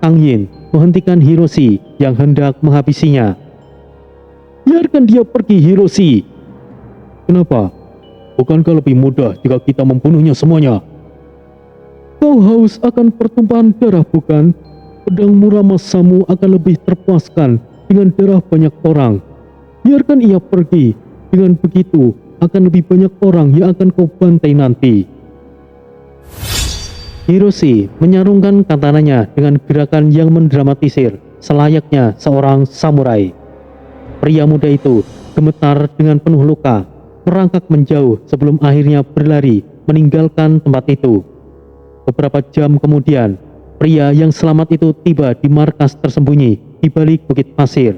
Tang Yin menghentikan Hiroshi yang hendak menghabisinya. Biarkan dia pergi, Hiroshi. Kenapa? Bukankah lebih mudah jika kita membunuhnya semuanya? Kau haus akan pertumpahan darah, bukan? Pedang Muramasamu akan lebih terpuaskan dengan darah banyak orang. Biarkan ia pergi. Dengan begitu, akan lebih banyak orang yang akan kau bantai nanti. Hiroshi menyarungkan katananya dengan gerakan yang mendramatisir, selayaknya seorang samurai. Pria muda itu gemetar dengan penuh luka, merangkak menjauh sebelum akhirnya berlari meninggalkan tempat itu. Beberapa jam kemudian, pria yang selamat itu tiba di markas tersembunyi di balik bukit pasir.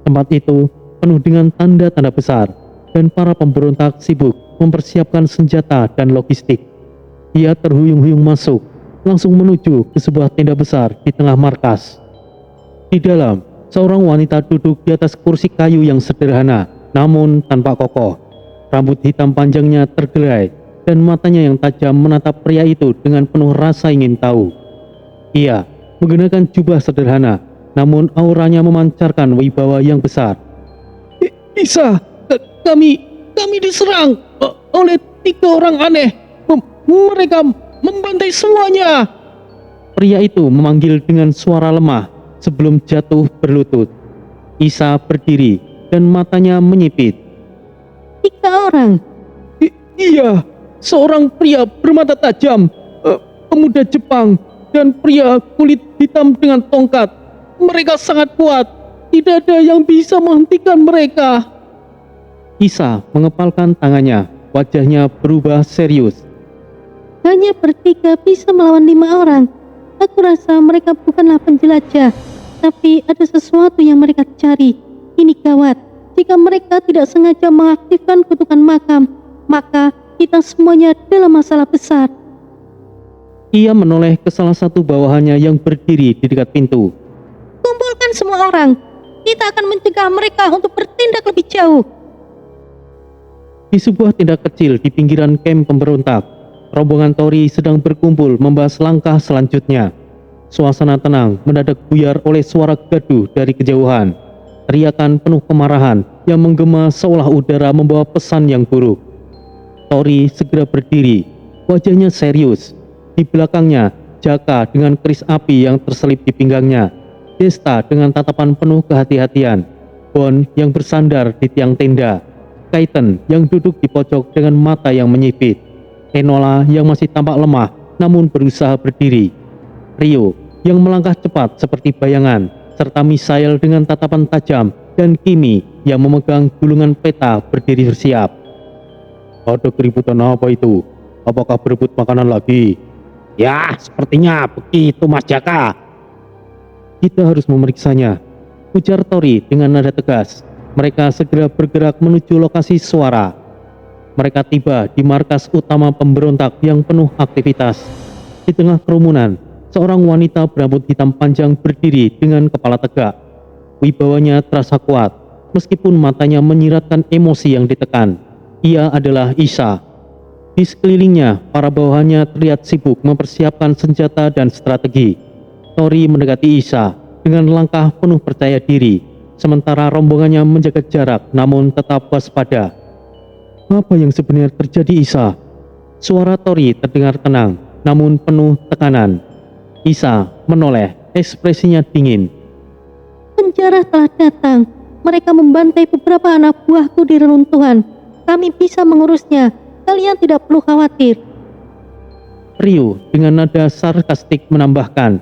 Tempat itu penuh dengan tanda-tanda besar, dan para pemberontak sibuk mempersiapkan senjata dan logistik. Ia terhuyung-huyung masuk, langsung menuju ke sebuah tenda besar di tengah markas. Di dalam, seorang wanita duduk di atas kursi kayu yang sederhana, namun tanpa kokoh. Rambut hitam panjangnya tergelai, dan matanya yang tajam menatap pria itu dengan penuh rasa ingin tahu. Ia menggunakan jubah sederhana, namun auranya memancarkan wibawa yang besar. Isa, kami diserang oleh 3 orang aneh. Mereka membantai semuanya. Pria itu memanggil dengan suara lemah sebelum jatuh berlutut. Isa berdiri dan matanya menyipit. 3 orang? Iya. Seorang pria bermata tajam, pemuda Jepang, dan pria kulit hitam dengan tongkat. Mereka sangat kuat. Tidak ada yang bisa menghentikan mereka. Isa mengepalkan tangannya, wajahnya berubah serius. Hanya bertiga bisa melawan 5 orang. Aku rasa mereka bukanlah penjelajah, tapi ada sesuatu yang mereka cari. Ini gawat. Jika mereka tidak sengaja mengaktifkan kutukan makam, maka kita semuanya dalam masalah besar. Ia menoleh ke salah satu bawahannya yang berdiri di dekat pintu. Kumpulkan semua orang. Kita akan mencegah mereka untuk bertindak lebih jauh. Di sebuah tenda kecil di pinggiran kamp pemberontak, rombongan Tori sedang berkumpul membahas langkah selanjutnya. Suasana tenang mendadak buyar oleh suara gaduh dari kejauhan. Teriakan penuh kemarahan yang menggema seolah udara membawa pesan yang buruk. Tori segera berdiri, wajahnya serius. Di belakangnya, Jaka dengan keris api yang terselip di pinggangnya, Desta dengan tatapan penuh kehati-hatian, Bon yang bersandar di tiang tenda, Kaiten yang duduk di pojok dengan mata yang menyipit, Enola yang masih tampak lemah namun berusaha berdiri, Rio yang melangkah cepat seperti bayangan, serta Misael dengan tatapan tajam, dan Kimi yang memegang gulungan peta berdiri bersiap. Ada keributan apa itu? Apakah berebut makanan lagi? Ya, sepertinya begitu Mas Jaka. Kita harus memeriksanya, ujar Tori dengan nada tegas. Mereka segera bergerak menuju lokasi suara. Mereka tiba di markas utama pemberontak yang penuh aktivitas. Di tengah kerumunan, seorang wanita berambut hitam panjang berdiri dengan kepala tegak. Wibawanya terasa kuat, meskipun matanya menyiratkan emosi yang ditekan. Ia adalah Isa. Di sekelilingnya, para bawahannya terlihat sibuk mempersiapkan senjata dan strategi. Tori mendekati Isa dengan langkah penuh percaya diri, sementara rombongannya menjaga jarak namun tetap waspada. Apa yang sebenarnya terjadi, Isa? Suara Tori terdengar tenang, namun penuh tekanan. Isa menoleh, ekspresinya dingin. Penjara telah datang. Mereka membantai beberapa anak buahku di reruntuhan. Kami bisa mengurusnya. Kalian tidak perlu khawatir. Ryu dengan nada sarkastik menambahkan,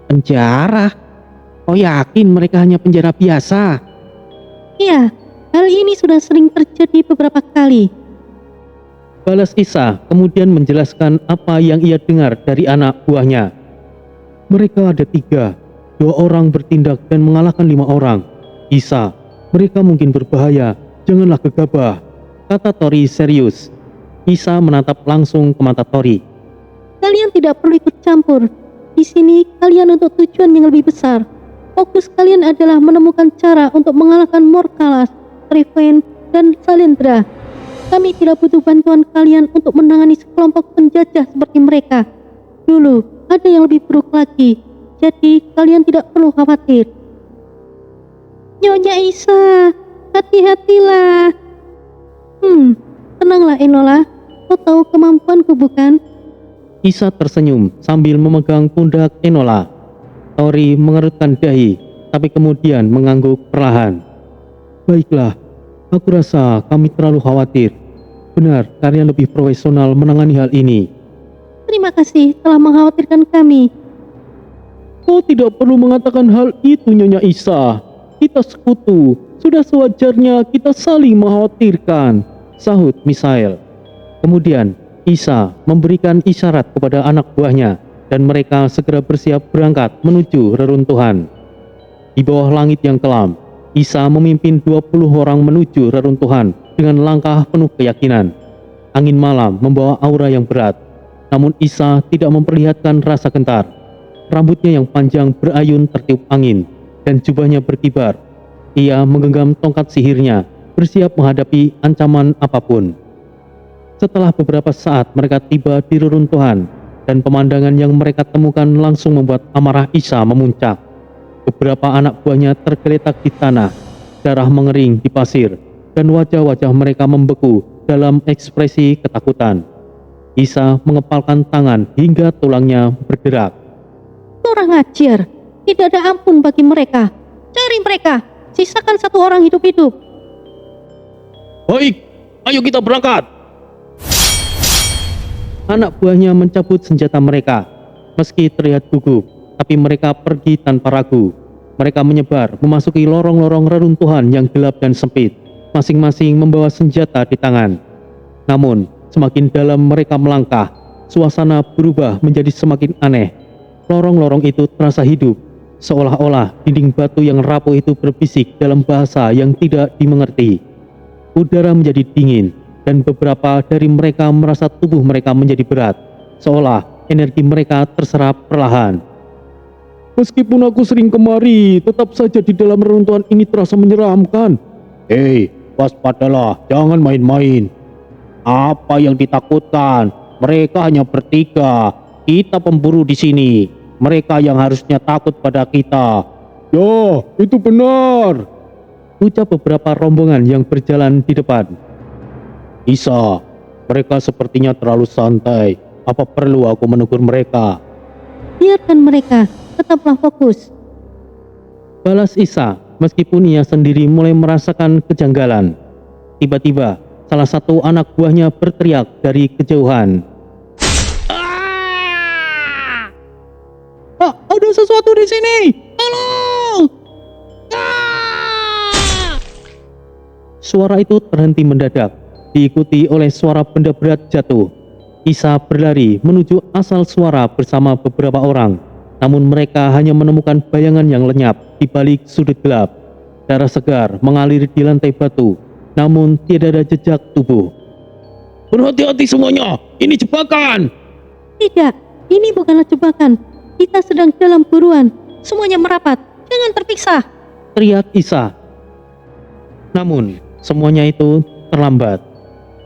Penjara? Oh yakin mereka hanya penjara biasa? Iya, hal ini sudah sering terjadi beberapa kali. balas Isa kemudian menjelaskan apa yang ia dengar dari anak buahnya. Mereka ada 3, 2 orang bertindak dan mengalahkan 5 orang. Isa, mereka mungkin berbahaya, janganlah gegabah, kata Tori serius. Isa menatap langsung ke mata Tori. Kalian tidak perlu ikut campur. Di sini kalian untuk tujuan yang lebih besar. Fokus kalian adalah menemukan cara untuk mengalahkan Morkalas, Treven, dan Salendra. Kami tidak butuh bantuan kalian untuk menangani sekelompok penjajah seperti mereka. Dulu ada yang lebih buruk lagi. Jadi kalian tidak perlu khawatir. Nyonya Isa, hati-hatilah. Tenanglah Enola. Kau tahu kemampuanku bukan? Isa tersenyum sambil memegang pundak Enola. Tori mengerutkan dahi, tapi kemudian mengangguk perlahan. Baiklah, aku rasa kami terlalu khawatir. Benar, kalian lebih profesional menangani hal ini. Terima kasih telah mengkhawatirkan kami. Kau tidak perlu mengatakan hal itu, Nyonya Isa. Kita sekutu, sudah sewajarnya kita saling mengkhawatirkan, sahut Misael. Kemudian Isa memberikan isyarat kepada anak buahnya dan mereka segera bersiap berangkat menuju reruntuhan. Di bawah langit yang kelam, Isa memimpin 20 orang menuju reruntuhan dengan langkah penuh keyakinan. Angin malam membawa aura yang berat, namun Isa tidak memperlihatkan rasa gentar. Rambutnya yang panjang berayun tertiup angin dan jubahnya berkibar. Ia menggenggam tongkat sihirnya, bersiap menghadapi ancaman apapun. Setelah beberapa saat mereka tiba di reruntuhan, dan pemandangan yang mereka temukan langsung membuat amarah Isa memuncak. Beberapa anak buahnya tergeletak di tanah, darah mengering di pasir, dan wajah-wajah mereka membeku dalam ekspresi ketakutan. Isa mengepalkan tangan hingga tulangnya bergerak. Kurang ajar. Tidak ada ampun bagi mereka. Cari mereka. Sisakan 1 orang hidup-hidup. Baik, ayo kita berangkat. Anak buahnya mencabut senjata mereka. Meski terlihat gugup, tapi mereka pergi tanpa ragu. Mereka menyebar memasuki lorong-lorong reruntuhan yang gelap dan sempit, masing-masing membawa senjata di tangan. Namun, semakin dalam mereka melangkah, suasana berubah menjadi semakin aneh. Lorong-lorong itu terasa hidup, seolah-olah dinding batu yang rapuh itu berbisik dalam bahasa yang tidak dimengerti. Udara menjadi dingin, dan beberapa dari mereka merasa tubuh mereka menjadi berat, seolah energi mereka terserap perlahan. Meskipun aku sering kemari, tetap saja di dalam reruntuhan ini terasa menyeramkan. Hei, waspadalah, jangan main-main. Apa yang ditakutkan? Mereka hanya bertiga. Kita pemburu di sini. Mereka yang harusnya takut pada kita. Ya, itu benar, ucap beberapa rombongan yang berjalan di depan. Isa, Mereka sepertinya terlalu santai. Apa perlu aku menegur mereka? Biarkan mereka, tetaplah fokus. Balas Isa, meskipun ia sendiri mulai merasakan kejanggalan. Tiba-tiba, salah satu anak buahnya berteriak dari kejauhan. Ah, ada sesuatu di sini! Tolong! Suara itu terhenti mendadak, diikuti oleh suara benda berat jatuh. Isa berlari menuju asal suara bersama beberapa orang, namun mereka hanya menemukan bayangan yang lenyap di balik sudut gelap. Darah segar mengalir di lantai batu, namun tidak ada jejak tubuh. Berhati-hati semuanya, ini jebakan! Tidak, ini bukanlah jebakan. Kita sedang dalam buruan. Semuanya merapat, jangan terpisah. Teriak Isa. Namun, semuanya itu terlambat.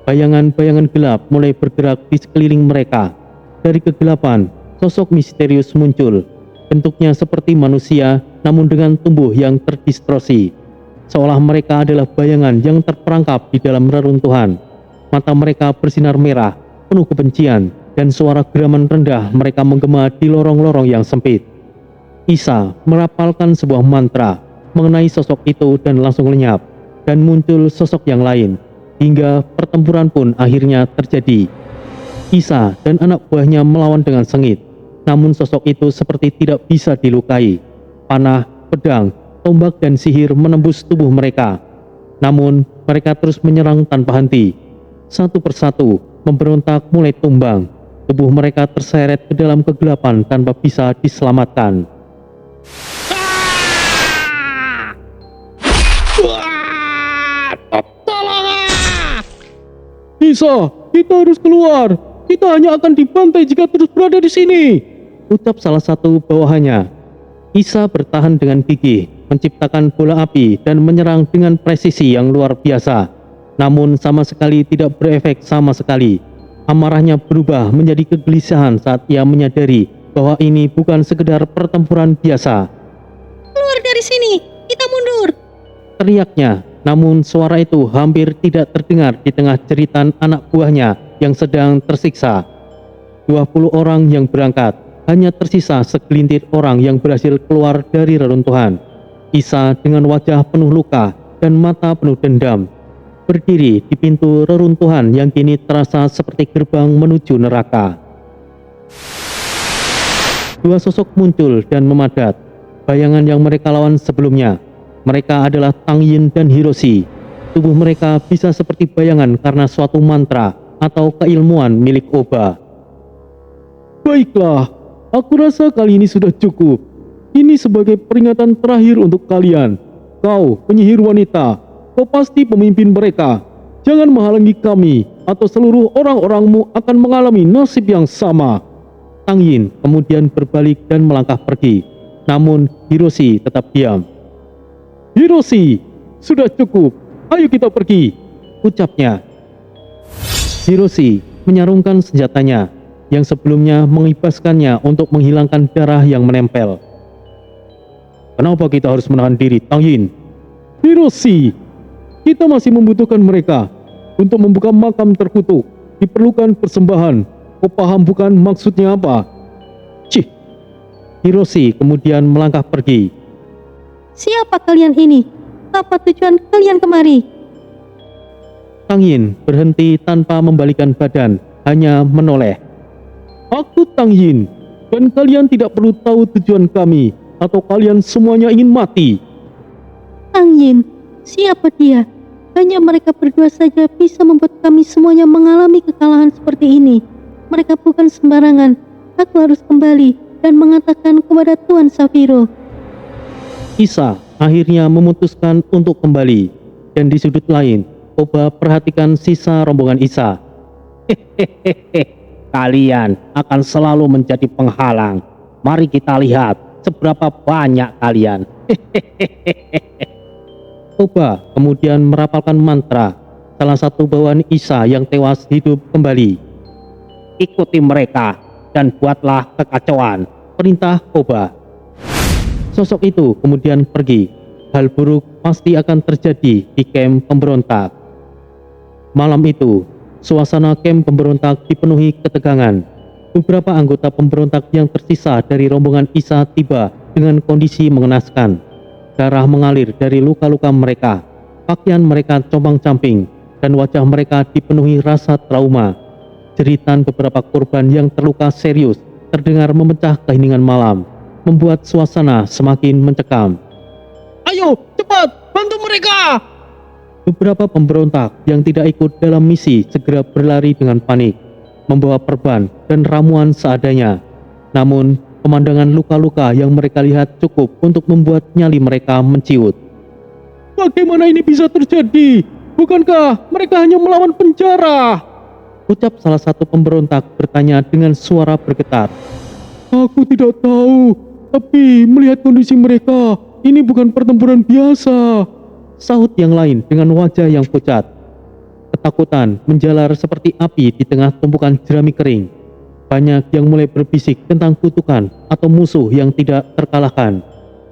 Bayangan-bayangan gelap mulai bergerak di sekeliling mereka. Dari kegelapan, sosok misterius muncul. Bentuknya seperti manusia, namun dengan tubuh yang terdistorsi. Seolah mereka adalah bayangan yang terperangkap di dalam reruntuhan. Mata mereka bersinar merah, penuh kebencian, dan suara geraman rendah mereka menggema di lorong-lorong yang sempit. Isa merapalkan sebuah mantra mengenai sosok itu dan langsung lenyap, dan muncul sosok yang lain, hingga pertempuran pun akhirnya terjadi. Isa dan anak buahnya melawan dengan sengit, namun sosok itu seperti tidak bisa dilukai. Panah, pedang, tombak dan sihir menembus tubuh mereka. Namun mereka terus menyerang tanpa henti. Satu persatu memberontak mulai tumbang. Tubuh mereka terseret ke dalam kegelapan tanpa bisa diselamatkan. Isa, kita harus keluar. Kita hanya akan dibantai jika terus berada di sini, ucap salah satu bawahannya. Isa bertahan dengan gigih, menciptakan bola api dan menyerang dengan presisi yang luar biasa. Namun sama sekali tidak berefek sama sekali. Amarahnya berubah menjadi kegelisahan saat ia menyadari bahwa ini bukan sekedar pertempuran biasa. Keluar dari sini, kita mundur. Teriaknya, namun suara itu hampir tidak terdengar di tengah jeritan anak buahnya yang sedang tersiksa. 20 orang yang berangkat, hanya tersisa segelintir orang yang berhasil keluar dari reruntuhan. Isa dengan wajah penuh luka dan mata penuh dendam, berdiri di pintu reruntuhan yang kini terasa seperti gerbang menuju neraka. Dua sosok muncul dan memadat, bayangan yang mereka lawan sebelumnya. Mereka adalah Tang Yin dan Hiroshi. Tubuh mereka bisa seperti bayangan karena suatu mantra atau keilmuan milik Oba. Baiklah, aku rasa kali ini sudah cukup. Ini sebagai peringatan terakhir untuk kalian. Kau, penyihir wanita, kau pasti pemimpin mereka. Jangan menghalangi kami, atau seluruh orang-orangmu akan mengalami nasib yang sama. Tang Yin kemudian berbalik dan melangkah pergi. Namun Hiroshi tetap diam. Hiroshi, sudah cukup. Ayo kita pergi, ucapnya. Hiroshi menyarungkan senjatanya yang sebelumnya mengibaskannya untuk menghilangkan darah yang menempel. Kenapa kita harus menahan diri, Tang Yin? Hiroshi, kita masih membutuhkan mereka untuk membuka makam terkutuk. Diperlukan persembahan. Kau paham bukan maksudnya apa? Cih. Hiroshi kemudian melangkah pergi. Siapa kalian ini? Apa tujuan kalian kemari? Tang Yin berhenti tanpa membalikkan badan, hanya menoleh. Aku Tang Yin, dan kalian tidak perlu tahu tujuan kami, atau kalian semuanya ingin mati. Tang Yin, siapa dia? Hanya mereka berdua saja bisa membuat kami semuanya mengalami kekalahan seperti ini. Mereka bukan sembarangan. Aku harus kembali dan mengatakan kepada Tuan Safiro. Isa akhirnya memutuskan untuk kembali, dan di sudut lain, Oba perhatikan sisa rombongan Isa. Hehehe, kalian akan selalu menjadi penghalang. Mari kita lihat seberapa banyak kalian. Oba kemudian merapalkan mantra. Salah satu bawahan Isa yang tewas hidup kembali. Ikuti mereka dan buatlah kekacauan, perintah Oba. Sosok itu kemudian pergi. Hal buruk pasti akan terjadi di kamp pemberontak. Malam itu, suasana kamp pemberontak dipenuhi ketegangan. Beberapa anggota pemberontak yang tersisa dari rombongan Isa tiba dengan kondisi mengenaskan. Darah mengalir dari luka-luka mereka, pakaian mereka compang-camping, dan wajah mereka dipenuhi rasa trauma. Jeritan beberapa korban yang terluka serius terdengar memecah keheningan malam, membuat suasana semakin mencekam. Ayo, cepat, bantu mereka! Beberapa pemberontak yang tidak ikut dalam misi segera berlari dengan panik, membawa perban dan ramuan seadanya. Namun, pemandangan luka-luka yang mereka lihat cukup untuk membuat nyali mereka menciut. Bagaimana ini bisa terjadi? Bukankah mereka hanya melawan penjara? Ucap salah satu pemberontak bertanya dengan suara bergetar. Aku tidak tahu, tapi melihat kondisi mereka, ini bukan pertempuran biasa. Sahut yang lain dengan wajah yang pucat. Ketakutan menjalar seperti api di tengah tumpukan jerami kering. Banyak yang mulai berbisik tentang kutukan atau musuh yang tidak terkalahkan.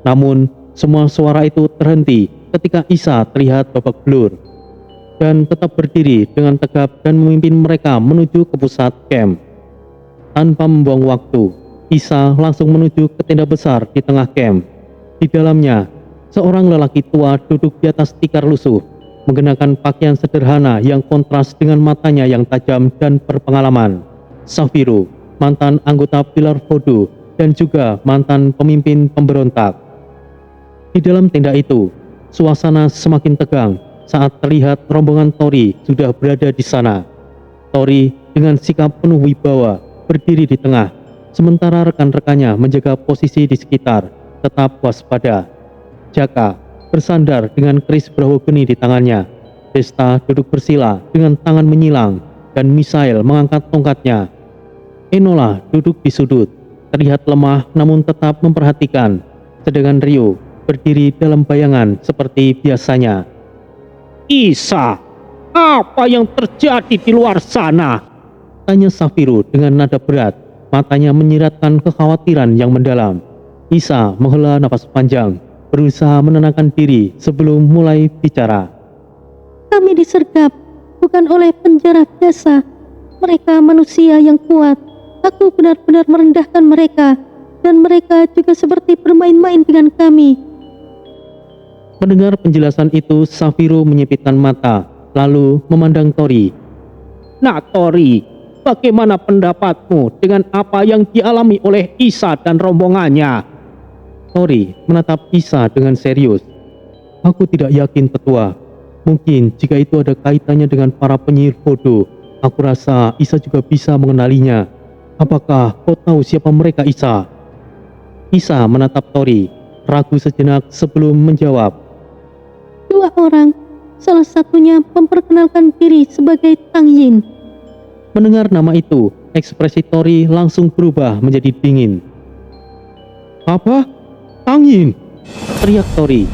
Namun, semua suara itu terhenti ketika Isa terlihat babak belur dan tetap berdiri dengan tegap dan memimpin mereka menuju ke pusat kamp. Tanpa membuang waktu, Isa langsung menuju ke tenda besar di tengah kamp. Di dalamnya, seorang lelaki tua duduk di atas tikar lusuh, mengenakan pakaian sederhana yang kontras dengan matanya yang tajam dan berpengalaman. Safiru, mantan anggota Pilar Voodoo dan juga mantan pemimpin pemberontak. Di dalam tenda itu, suasana semakin tegang saat terlihat rombongan Tori sudah berada di sana. Tori dengan sikap penuh wibawa berdiri di tengah, sementara rekan-rekannya menjaga posisi di sekitar, tetap waspada. Jaka bersandar dengan keris berahogeni di tangannya. Desta duduk bersila dengan tangan menyilang, dan Misael mengangkat tongkatnya. Enola duduk di sudut, terlihat lemah namun tetap memperhatikan, sedangkan Rio berdiri dalam bayangan seperti biasanya. Isa, apa yang terjadi di luar sana? Tanya Safiru dengan nada berat, matanya menyiratkan kekhawatiran yang mendalam. Isa menghela nafas panjang, berusaha menenangkan diri sebelum mulai bicara. Kami disergap, bukan oleh penjara biasa. Mereka manusia yang kuat. Aku benar-benar merendahkan mereka, dan mereka juga seperti bermain-main dengan kami. Mendengar penjelasan itu, Safiru menyipitkan mata, lalu memandang Tori. Nah Tori, bagaimana pendapatmu dengan apa yang dialami oleh Isa dan rombongannya? Tori menatap Isa dengan serius. Aku tidak yakin, Tetua. Mungkin jika itu ada kaitannya dengan para penyihir bodoh, aku rasa Isa juga bisa mengenalinya. Apakah kau tahu siapa mereka, Isa? Isa menatap Tori, ragu sejenak sebelum menjawab. 2 orang, salah satunya memperkenalkan diri sebagai Tang Yin. Mendengar nama itu, ekspresi Tori langsung berubah menjadi dingin. Apa? Tang Yin? Teriak Tori.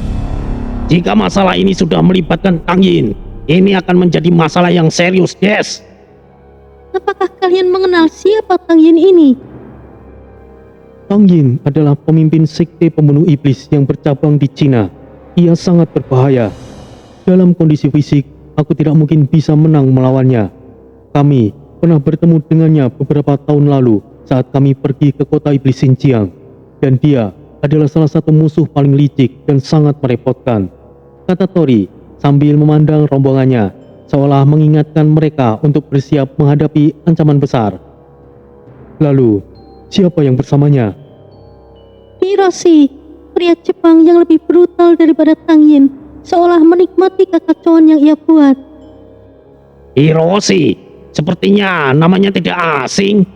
Jika masalah ini sudah melibatkan Tang Yin, ini akan menjadi masalah yang serius, Des. Apakah kalian mengenal siapa Tang Yin ini? Tang Yin adalah pemimpin sekte pembunuh iblis yang bercabang di Cina. Ia sangat berbahaya. Dalam kondisi fisik, aku tidak mungkin bisa menang melawannya. Kami pernah bertemu dengannya beberapa tahun lalu saat kami pergi ke kota iblis Xinjiang. Dan dia adalah salah satu musuh paling licik dan sangat merepotkan, kata Tori sambil memandang rombongannya, seolah mengingatkan mereka untuk bersiap menghadapi ancaman besar. Lalu, siapa yang bersamanya? Hiroshi, pria Jepang yang lebih brutal daripada Tang Yin, seolah menikmati kekacauan yang ia buat. Hiroshi, sepertinya namanya tidak asing.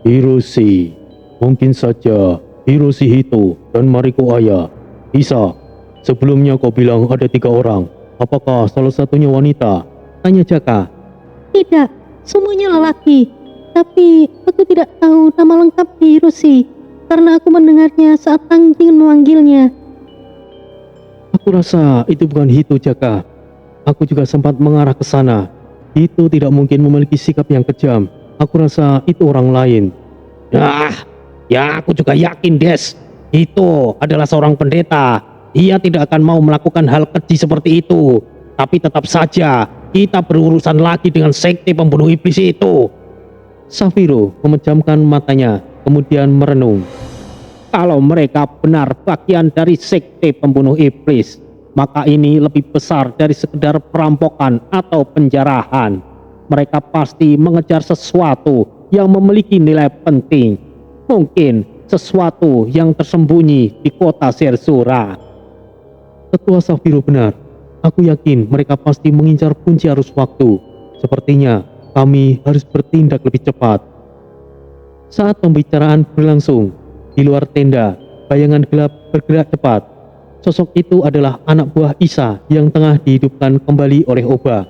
Hiroshi. Mungkin saja Hiroshi Hito dan Mariko Aya. Isa, sebelumnya kau bilang ada 3 orang. Apakah salah satunya wanita? Tanya Jaka. Tidak, semuanya lelaki. Tapi aku tidak tahu nama lengkap Hiroshi, karena aku mendengarnya saat Tang Yin memanggilnya. Aku rasa itu bukan Hito, Jaka. Aku juga sempat mengarah ke sana. Hito tidak mungkin memiliki sikap yang kejam. Aku rasa itu orang lain. Ya aku juga yakin, Des. Itu adalah seorang pendeta. Ia tidak akan mau melakukan hal keji seperti itu. Tapi tetap saja, kita berurusan lagi dengan sekte pembunuh iblis itu. Safiro memejamkan matanya, kemudian merenung. Kalau mereka benar bagian dari sekte pembunuh iblis, maka ini lebih besar dari sekedar perampokan atau penjarahan. Mereka pasti mengejar sesuatu yang memiliki nilai penting. Mungkin sesuatu yang tersembunyi di kota Zerzura. Ketua Safiro benar. Aku yakin mereka pasti mengincar kunci arus waktu. Sepertinya kami harus bertindak lebih cepat. Saat pembicaraan berlangsung, di luar tenda, bayangan gelap bergerak cepat. Sosok itu adalah anak buah Isa yang tengah dihidupkan kembali oleh Oba.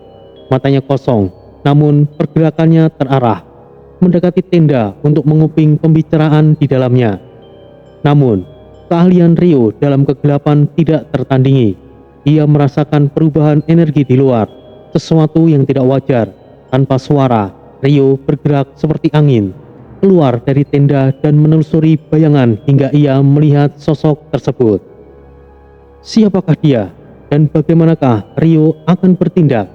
Matanya kosong, namun pergerakannya terarah, mendekati tenda untuk menguping pembicaraan di dalamnya. Namun, keahlian Rio dalam kegelapan tidak tertandingi. Ia merasakan perubahan energi di luar, sesuatu yang tidak wajar. Tanpa suara, Rio bergerak seperti angin, keluar dari tenda dan menelusuri bayangan hingga ia melihat sosok tersebut. Siapakah dia dan bagaimanakah Rio akan bertindak?